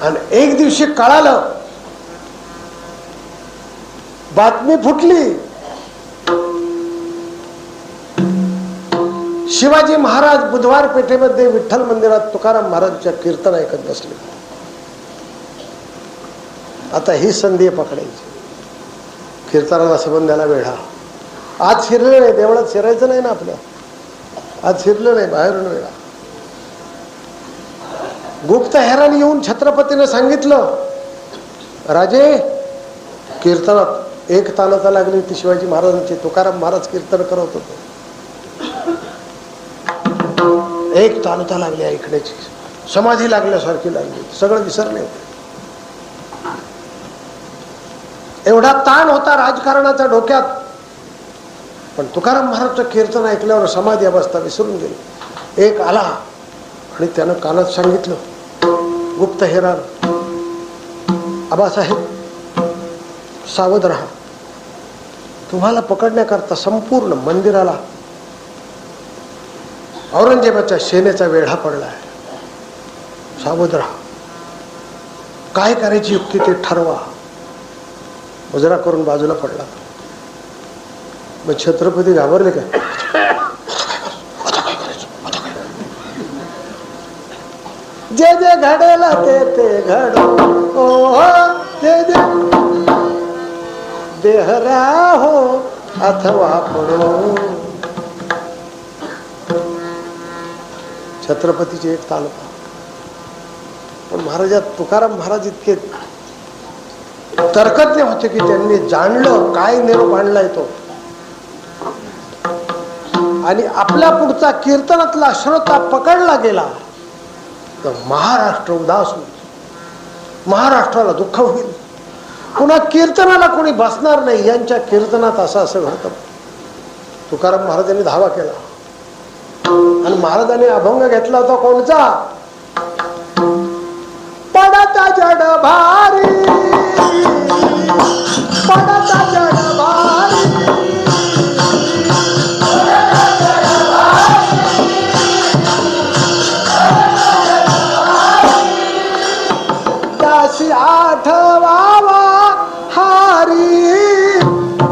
S2: आणि एक दिवशी कळालं, बातमी फुटली, शिवाजी महाराज बुधवार पेठेमध्ये विठ्ठल मंदिरात तुकाराम महाराजांच्या कीर्तन ऐकत बसले. आता ही संधी पकडायची. कीर्तनाला संबंधाला वेढा. आज शिरले नाही, देवळात शिरायचं नाही ना आपलं. आज शिरलं नाही, बाहेरून वेळा. गुप्तहेराने येऊन छत्रपतीने सांगितलं, राजे कीर्तनात एक तानता लागली होती शिवाजी महाराजांची. तुकाराम महाराज कीर्तन करत होते. एक तानता लागली ऐकण्याची, समाधी लागल्यासारखी लागली, सगळं विसरले होते. एवढा ताण होता राजकारणाचा डोक्यात, पण तुकाराम महाराजचं कीर्तन ऐकल्यावर समाधी अवस्था विसरून गेली. एक आला आणि त्यानं कानात सांगितलं, गुप्तहेरान, आबासाहेब सावध राहा, तुम्हाला पकडण्याकरता संपूर्ण मंदिराला औरंगजेबाच्या सेनेचा वेढा पडला आहे. सावध राहा, काय करायची युक्ती ते ठरवा. मुजरा करून बाजूला पडला. मग छत्रपती घाबरले का? जे जे घडेला ते ते घडो, जे जे देहरा हो अथवा पडो. छत्रपतीची एक तालुका. पण महाराजात तुकाराम महाराज इतके तर्कज्ञ होते की त्यांनी जाणलं काय निरोप आणलाय तो, आणि आपल्या पुढचा कीर्तनातला श्रोता पकडला गेला तर महाराष्ट्र उदास होईल, महाराष्ट्राला दुःख होईल. पुन्हा कीर्तनाला कोणी बसणार नाही. यांच्या कीर्तनात असं घडतं. तुकाराम महाराजांनी धावा केला आणि महाराजांनी अभंग घेतला होता कोणचा? पडता जड भारी, पडता जड भारी, दासी आठवावा हारी,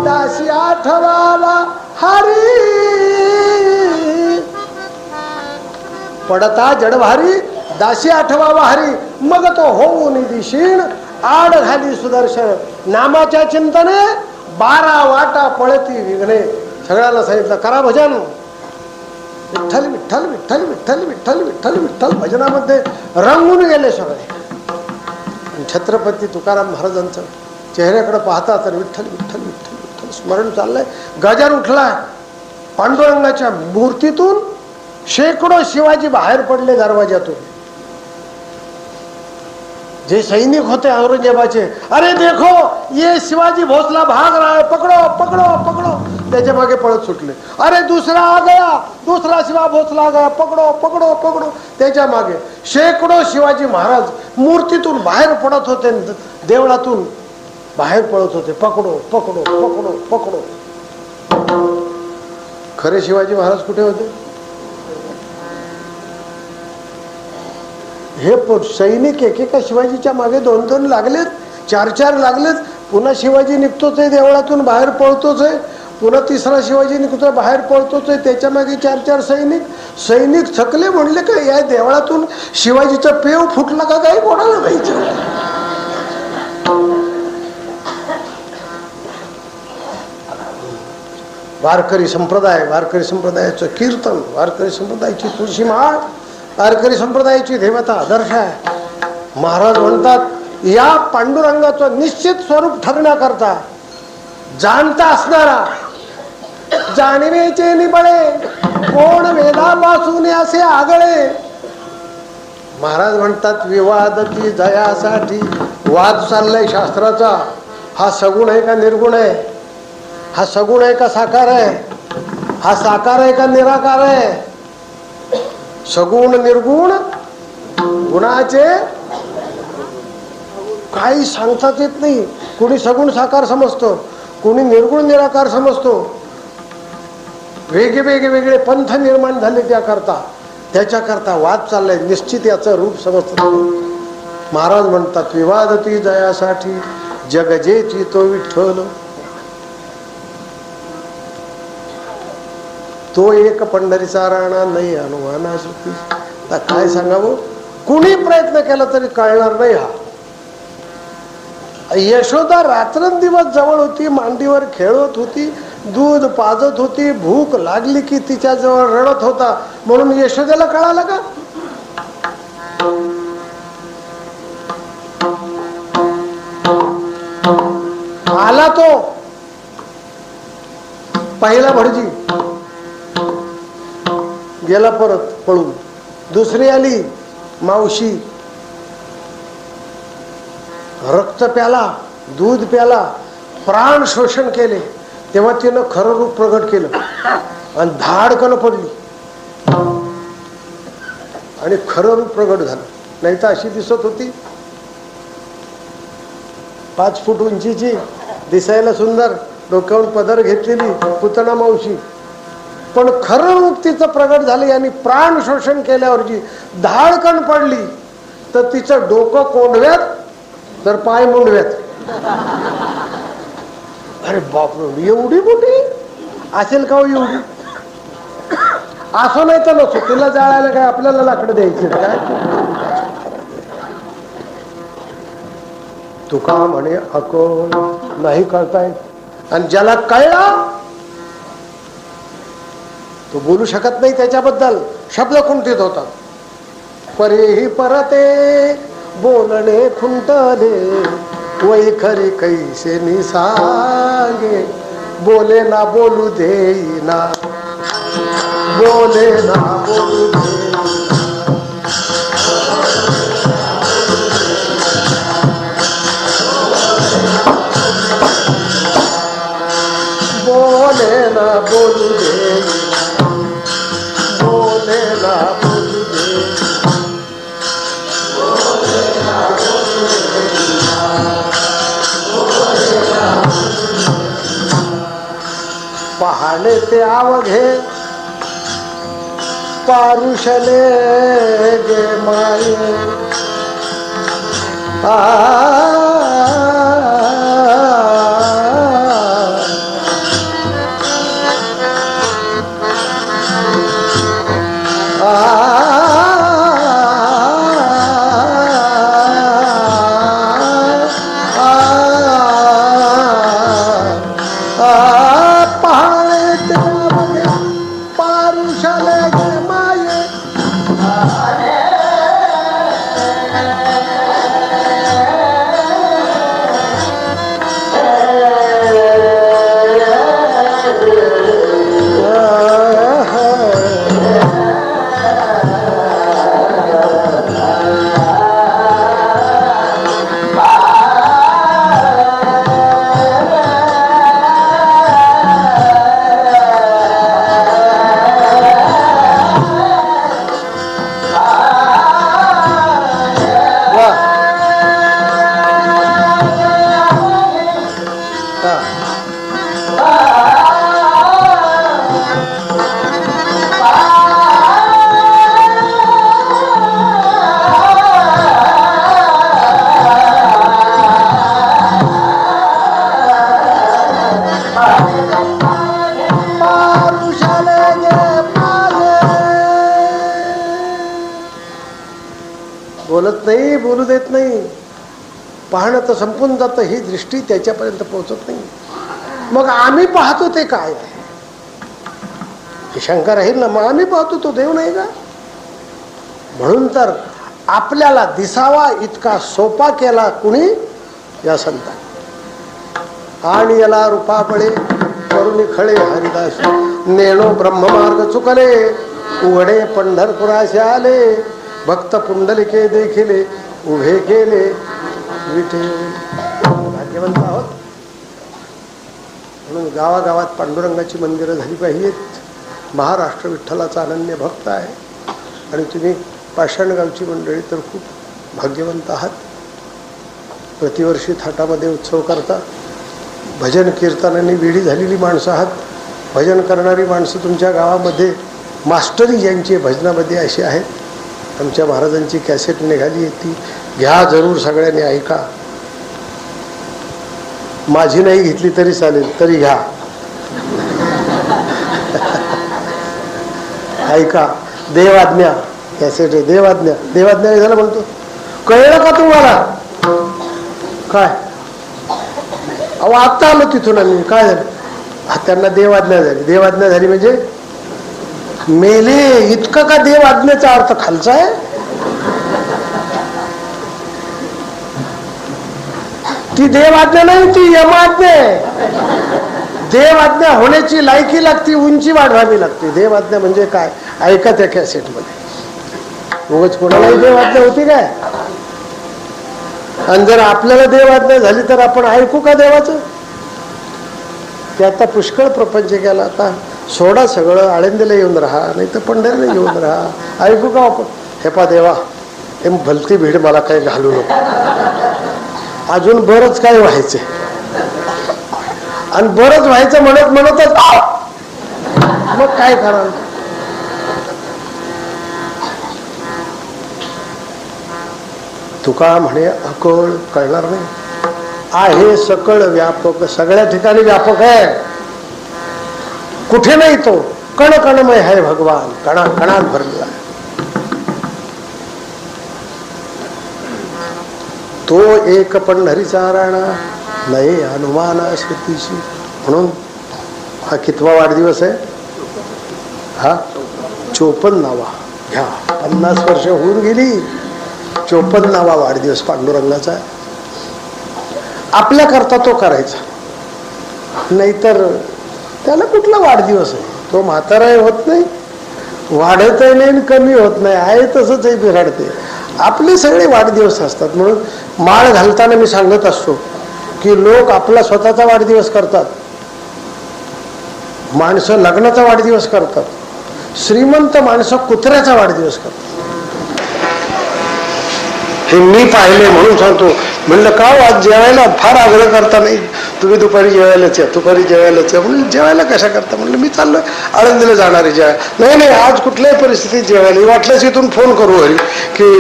S2: दासी आठवावा हारी. पडता जड भारी, दासी आठवावा हरी, मग तो होऊन दिशीण आड घाली सुदर्शन. नामाच्या चिंतने 12 वाटा पळती विघ्ने. सगळ्याला सांगितलं करा भजन. विठ्ठल विठ्ठल विठ्ठल विठ्ठल विठ्ठल विठ्ठल विठ्ठल भजनामध्ये रंगून गेले सगळे. छत्रपती तुकाराम महाराजांचं चेहऱ्याकडे पाहता तर विठ्ठल विठ्ठल विठ्ठल विठ्ठल स्मरण चाललंय. गजर उठलाय. पांडुरंगाच्या मूर्तीतून शेकडो शिवाजी बाहेर पडले दरवाज्यातून. जे सैनिक होते औरंगजेबाचे, अरे देखो ये शिवाजी भोसला भाग रहा है, पकड़ो पकड़ो पकड़ो. त्याच्या मागे पळत सुटले. अरे दुसरा आ गया, दूसरा शिवा भोसला आ गया, पकड़ो पकड़ो पकड़ो. त्याच्या मागे शेकडो शिवाजी महाराज मूर्तीतून बाहेर पडत होते, देवळातून बाहेर पळत होते. पकडो पकडो पकडो पकडो. खरे शिवाजी महाराज कुठे होते? हे सैनिक एकेका शिवाजीच्या मागे 2-2 लागलेत, 4-4 लागलेत. पुन्हा शिवाजी निघतोच आहे, देवळातून बाहेर पळतोच आहे. पुन्हा तिसरा शिवाजी निघतोय, बाहेर पळतोच आहे. त्याच्या मागे 4-4 सैनिक. सैनिक थकले. म्हणले का या देवळातून शिवाजीचा पेव फुटला का काही कोणाला माहिती. वारकरी संप्रदाय, वारकरी संप्रदायाचं कीर्तन, वारकरी संप्रदायाची तुळशी माळ, वारकरी संप्रदायाची देवता आदर्श आहे. महाराज म्हणतात या पांडुरंगाचं निश्चित स्वरूप ठरण्याकरता जाणता असणारा, जाणवेचे निबळे कोण वेदापासून असे आगळे. महाराज म्हणतात विवादती जयासाठी वाद चाललाय शास्त्राचा. हा सगुण आहे का निर्गुण आहे? हा सगुण आहे का साकार आहे? हा साकार आहे का निराकार आहे? सगुण निर्गुण गुणाचे काही सांगताच येत नाही. कुणी सगुण साकार समजतो, कुणी निर्गुण निराकार समजतो. वेगळे पंथ निर्माण झाले त्याच्याकरता वाद चाललाय. निश्चित याचं रूप समजतं. महाराज म्हणतात विवादती जयासाठी जग जेची तो विठ्ठल. तो एक पंढरीचा राणा नाही अनुमाना सुखी. आता काय सांगावं, कुणी प्रयत्न केला तरी कळणार नाही. हा यशोदा रात्रंदिवस जवळ होती, मांडीवर खेळत होती, दूध पाजत होती. भूक लागली की तिच्या जवळ रडत होता, म्हणून यशोदेला कळालं का? आला तो पहिला भटजी, गेला परत पळून. दुसरी आली मावशी, रक्त प्याला, दूध प्याला, प्राण शोषण केले. तेव्हा तिनं खरं रूप प्रगट केलं आणि धाडकन पडली आणि खरं रूप प्रगट झालं. नाही तर अशी दिसत होती, 5 फूट उंचीची, दिसायला सुंदर, डोक्यावर पदर घेतलेली पुतना मावशी. पण खरं रूप तिचं प्रगट झाले आणि प्राण शोषण केल्यावर जी धाडकन पडली, तर तिचं डोकं कोंडव्यात तर पाय मुंडव्यात. अरे बापरे, एवढी मोठी असेल का एवढी? असं नाही तर नसो, तिला जाळायला काय आपल्याला लाकडं द्यायची काय? तुका म्हणे अकल नाही कळतायत. आणि ज्याला कळला तो बोलू शकत नाही त्याच्याबद्दल. शब्द खुंटीत होतात. परेही परते बोलणे खुंटले, वैखरी कैसे निसांगे. बोले ना बोलू देईना, बोले ना बोलू देईना. बोले ना बोलू देईना, बोले ना बोलू देईना. पहाणे ते अवघे पारुषले गे माये. बोलत नाही, बोलू देत नाही. पाहणं तर संपून जातं, ही दृष्टी त्याच्यापर्यंत पोहोचत नाही. मग आम्ही पाहतो ते काय आहे ही शंका राहील ना. मग आम्ही पाहतो तो देव नाही का? म्हणून तर आपल्याला दिसावा इतका सोपा केला कुणी? या संतांनी. आणि याला रूपाबळे करुणी खळे हरिदास नेणो ब्रह्ममार्ग चुकले, उघडे पंढरपुराशी आले. भक्त पुंडलिके देखिले उभे केले विठे. भाग्यवंत आहोत. म्हणून गावागावात पांडुरंगाची मंदिरं झाली पाहिजेत. महाराष्ट्र विठ्ठलाचा अनन्य भक्त आहे आणि तुम्ही पाषाणगावची मंडळी तर खूप भाग्यवंत आहात. प्रतिवर्षी थाटामध्ये उत्सव करता. भजन कीर्तनाने वेडी झालेली माणसं आहात. भजन करणारी माणसं तुमच्या गावामध्ये मास्टरी ज्यांची भजनामध्ये अशी आहेत. आमच्या महाराजांची कॅसेट निघाली आहे, ती घ्या जरूर, सगळ्यांनी ऐका. माझी नाही घेतली तरी चालेल, तरी घ्या. ऐका. देवाज्ञा कॅसेट आहे. देवाज्ञा. देवाज्ञा झालं म्हणतो. कळलं का तुम्हाला? काय अहो आत्ता आलो तिथून आम्ही. काय झालं? त्यांना देवाज्ञा झाली. देवाज्ञा झाली म्हणजे मेले. इतकं का देवाज्ञेचा अर्थ खालचा आहे? ती देवाज्ञा नाही, ती यमाज्ञा आहे. देवाज्ञा होण्याची लायकी लागती, उंची वाढवावी लागते. देवाज्ञा म्हणजे काय? ऐका त्या कॅसेट मध्ये. उगाच कोणालाही देवाज्ञा होती काय? आणि जर आपल्याला देवाज्ञा झाली तर आपण ऐकू का देवाचं? ते आता पुष्कळ प्रपंच केला. आता सोडा सगळं, आळंदीला येऊन राहा, नाही तर पंढरीला येऊन राहा. ऐकू का आपण? हे पा देवा, हे भलती भीड मला काही घालू नको. अजून बरंच काय व्हायचंय. आणि बरंच व्हायचं म्हणत म्हणतच मग काय कराल? तुका म्हणे अकळ कळणार नाही. आहे सकळ व्यापक, सगळ्या ठिकाणी व्यापक आहे. कुठे नाही तो. कण कणमय आहे भगवान, कणा कणात भरलेला आहे. तो एक पंढरीचा राणा नाही हनुमान शेतीशी. म्हणून हा कितवा वाढदिवस आहे? हा 54वा. घ्या, 50 वर्ष होऊन गेली. 54वा वाढदिवस पांडुरंगाचा. आपल्या करता तो करायचा, नाहीतर त्याला कुठला वाढदिवस आहे? तो म्हाताराही होत नाही, वाढतही नाही, कमी होत नाही, आहे तसंच आहे, बिघडते. आपले सगळे वाढदिवस असतात. म्हणून माळ घालताना मी सांगत असतो की लोक आपला स्वतःचा वाढदिवस करतात, माणसं लग्नाचा वाढदिवस करतात, श्रीमंत माणसं कुत्र्याचा वाढदिवस करतात. हे मी पाहिले म्हणून सांगतो. म्हणलं का आज जेवायला फार आग्रह करता नाही, तुम्ही दुपारी जेवायलाच या, दुपारी जेवायलाच या. म्हणून जेवायला कशा करता? म्हणलं मी चाललोय आळंदीला जाणार आहे जेवायला. नाही नाही, आज कुठल्याही परिस्थितीत जेवायला, वाटल्यास इथून फोन करू घरी की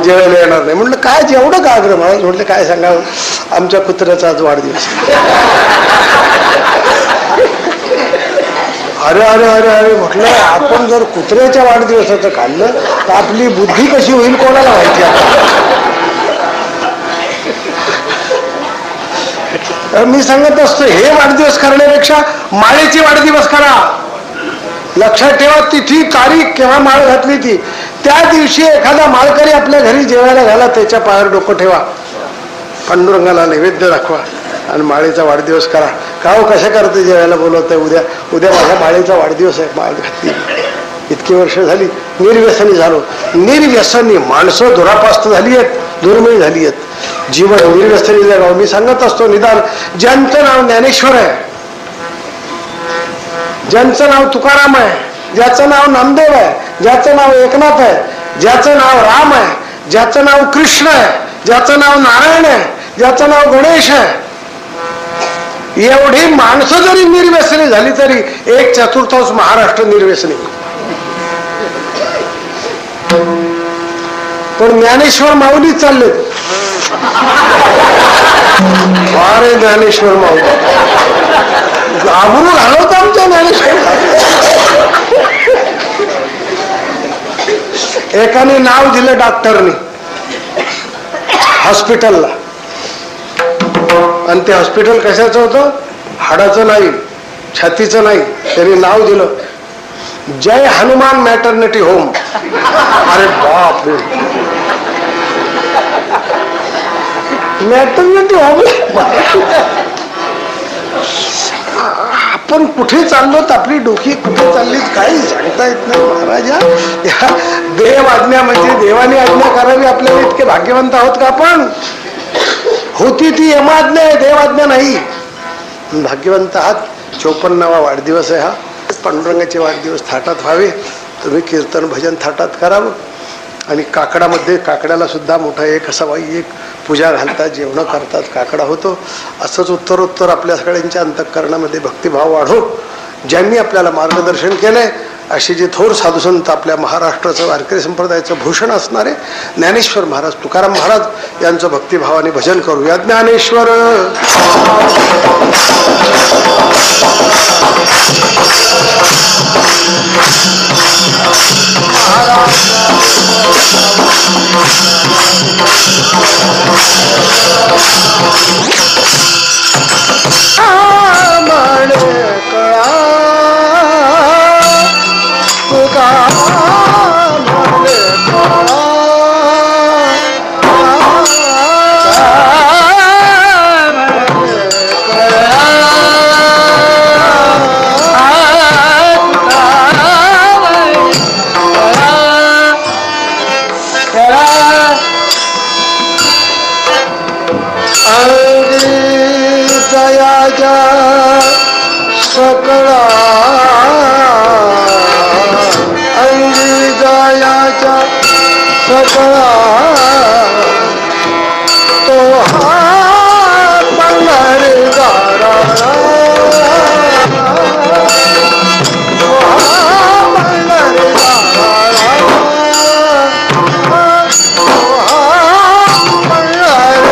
S2: जेवायला येणार नाही. म्हणलं काय जेवढं का आग्रह? मला म्हटलं काय सांगावं, आमच्या कुत्र्याचा आज वाढदिवस. अरे अरे अरे अरे म्हटलं, आपण जर कुत्र्याच्या वाढदिवसाचं काढलं तर आपली बुद्धी कशी होईल कोणाला माहिती आहे. मी सांगत असतो, हे वाढदिवस करण्यापेक्षा माळेची वाढदिवस करा. लक्षात ठेवा, तिथी तारीख केव्हा माळ घातली ती, त्या दिवशी एखादा माळकरी आपल्या घरी जेवायला घाला, त्याच्या पायावर डोकं ठेवा, पांडुरंगाला नैवेद्य दाखवा आणि माळेचा वाढदिवस करा. का हो, कशा करते जेवायला बोलवत आहे? उद्या उद्या माझ्या माळेचा वाढदिवस आहे. माळ घातली, इतकी वर्ष झाली, निर्व्यसनी झालो. निर्व्यसनी माणसं दुरापास्त झाली आहेत, दुर्मिळ झाली आहेत. जीवन निर्व्यसनी जगावं. मी सांगत असतो, निदान ज्यांचं नाव ज्ञानेश्वर आहे, ज्यांचं नाव तुकाराम आहे, ज्याचं नाव नामदेव आहे, ज्याचं नाव एकनाथ आहे, ज्याचं नाव राम आहे, ज्याचं नाव कृष्ण आहे, ज्याचं नाव नारायण आहे, ज्याचं नाव गणेश आहे, एवढी माणसं जरी निर्व्यसनी झाली तरी 1/4 महाराष्ट्र निर्व्यसनी. पण ज्ञानेश्वर माऊली चाललेत. अरे ज्ञानेश्वर माऊली आबरू घालवत आमच्या ज्ञानेश्वर. एकाने नाव दिलं डॉक्टरनी हॉस्पिटलला, आणि ते हॉस्पिटल कशाचं होतं? हाडाचं नाही, छातीचं नाही. त्यांनी नाव दिलं जय हनुमान मॅटर्निटी होम. अरे बाप रे, मॅटर्निटी होम. पण कुठे चाललोत, आपली डोकी कुठे चाललीत काही सांगता येत नाही महाराजा. या देव आज्ञा म्हणजे देवाने आज्ञा करावी, आपल्याला इतके भाग्यवंत आहोत का आपण? होती ती यमाज्ञा आहे, देवाज्ञा नाही. भाग्यवंत आहात. 54वा वाढदिवस आहे हा. पांडुरंगाचे वाढदिवस थाटात व्हावे. तुम्ही कीर्तन भजन थाटात करावं. आणि काकडामध्ये, काकड्याला सुद्धा मोठा एक असा बाई एक पूजा घालतात, जेवणं करतात, काकडा होतो. असंच उत्तरोत्तर आपल्या सगळ्यांच्या अंतःकरणामध्ये भक्तिभाव वाढो. ज्यांनी आपल्याला मार्गदर्शन केलंय असे जे थोर साधुसंत, आपल्या महाराष्ट्राचं वारकरी संप्रदायाचं भूषण असणारे ज्ञानेश्वर महाराज, तुकाराम महाराज यांचं भक्तिभावाने भजन करूया. ज्ञानेश्वर सकळा अंगी जायाच्या सकळा तो हा पंढरीदारा, तो हा पंढरीदारा, तो हा पंढरीदारा.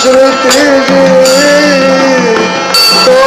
S2: श्रुति जी तो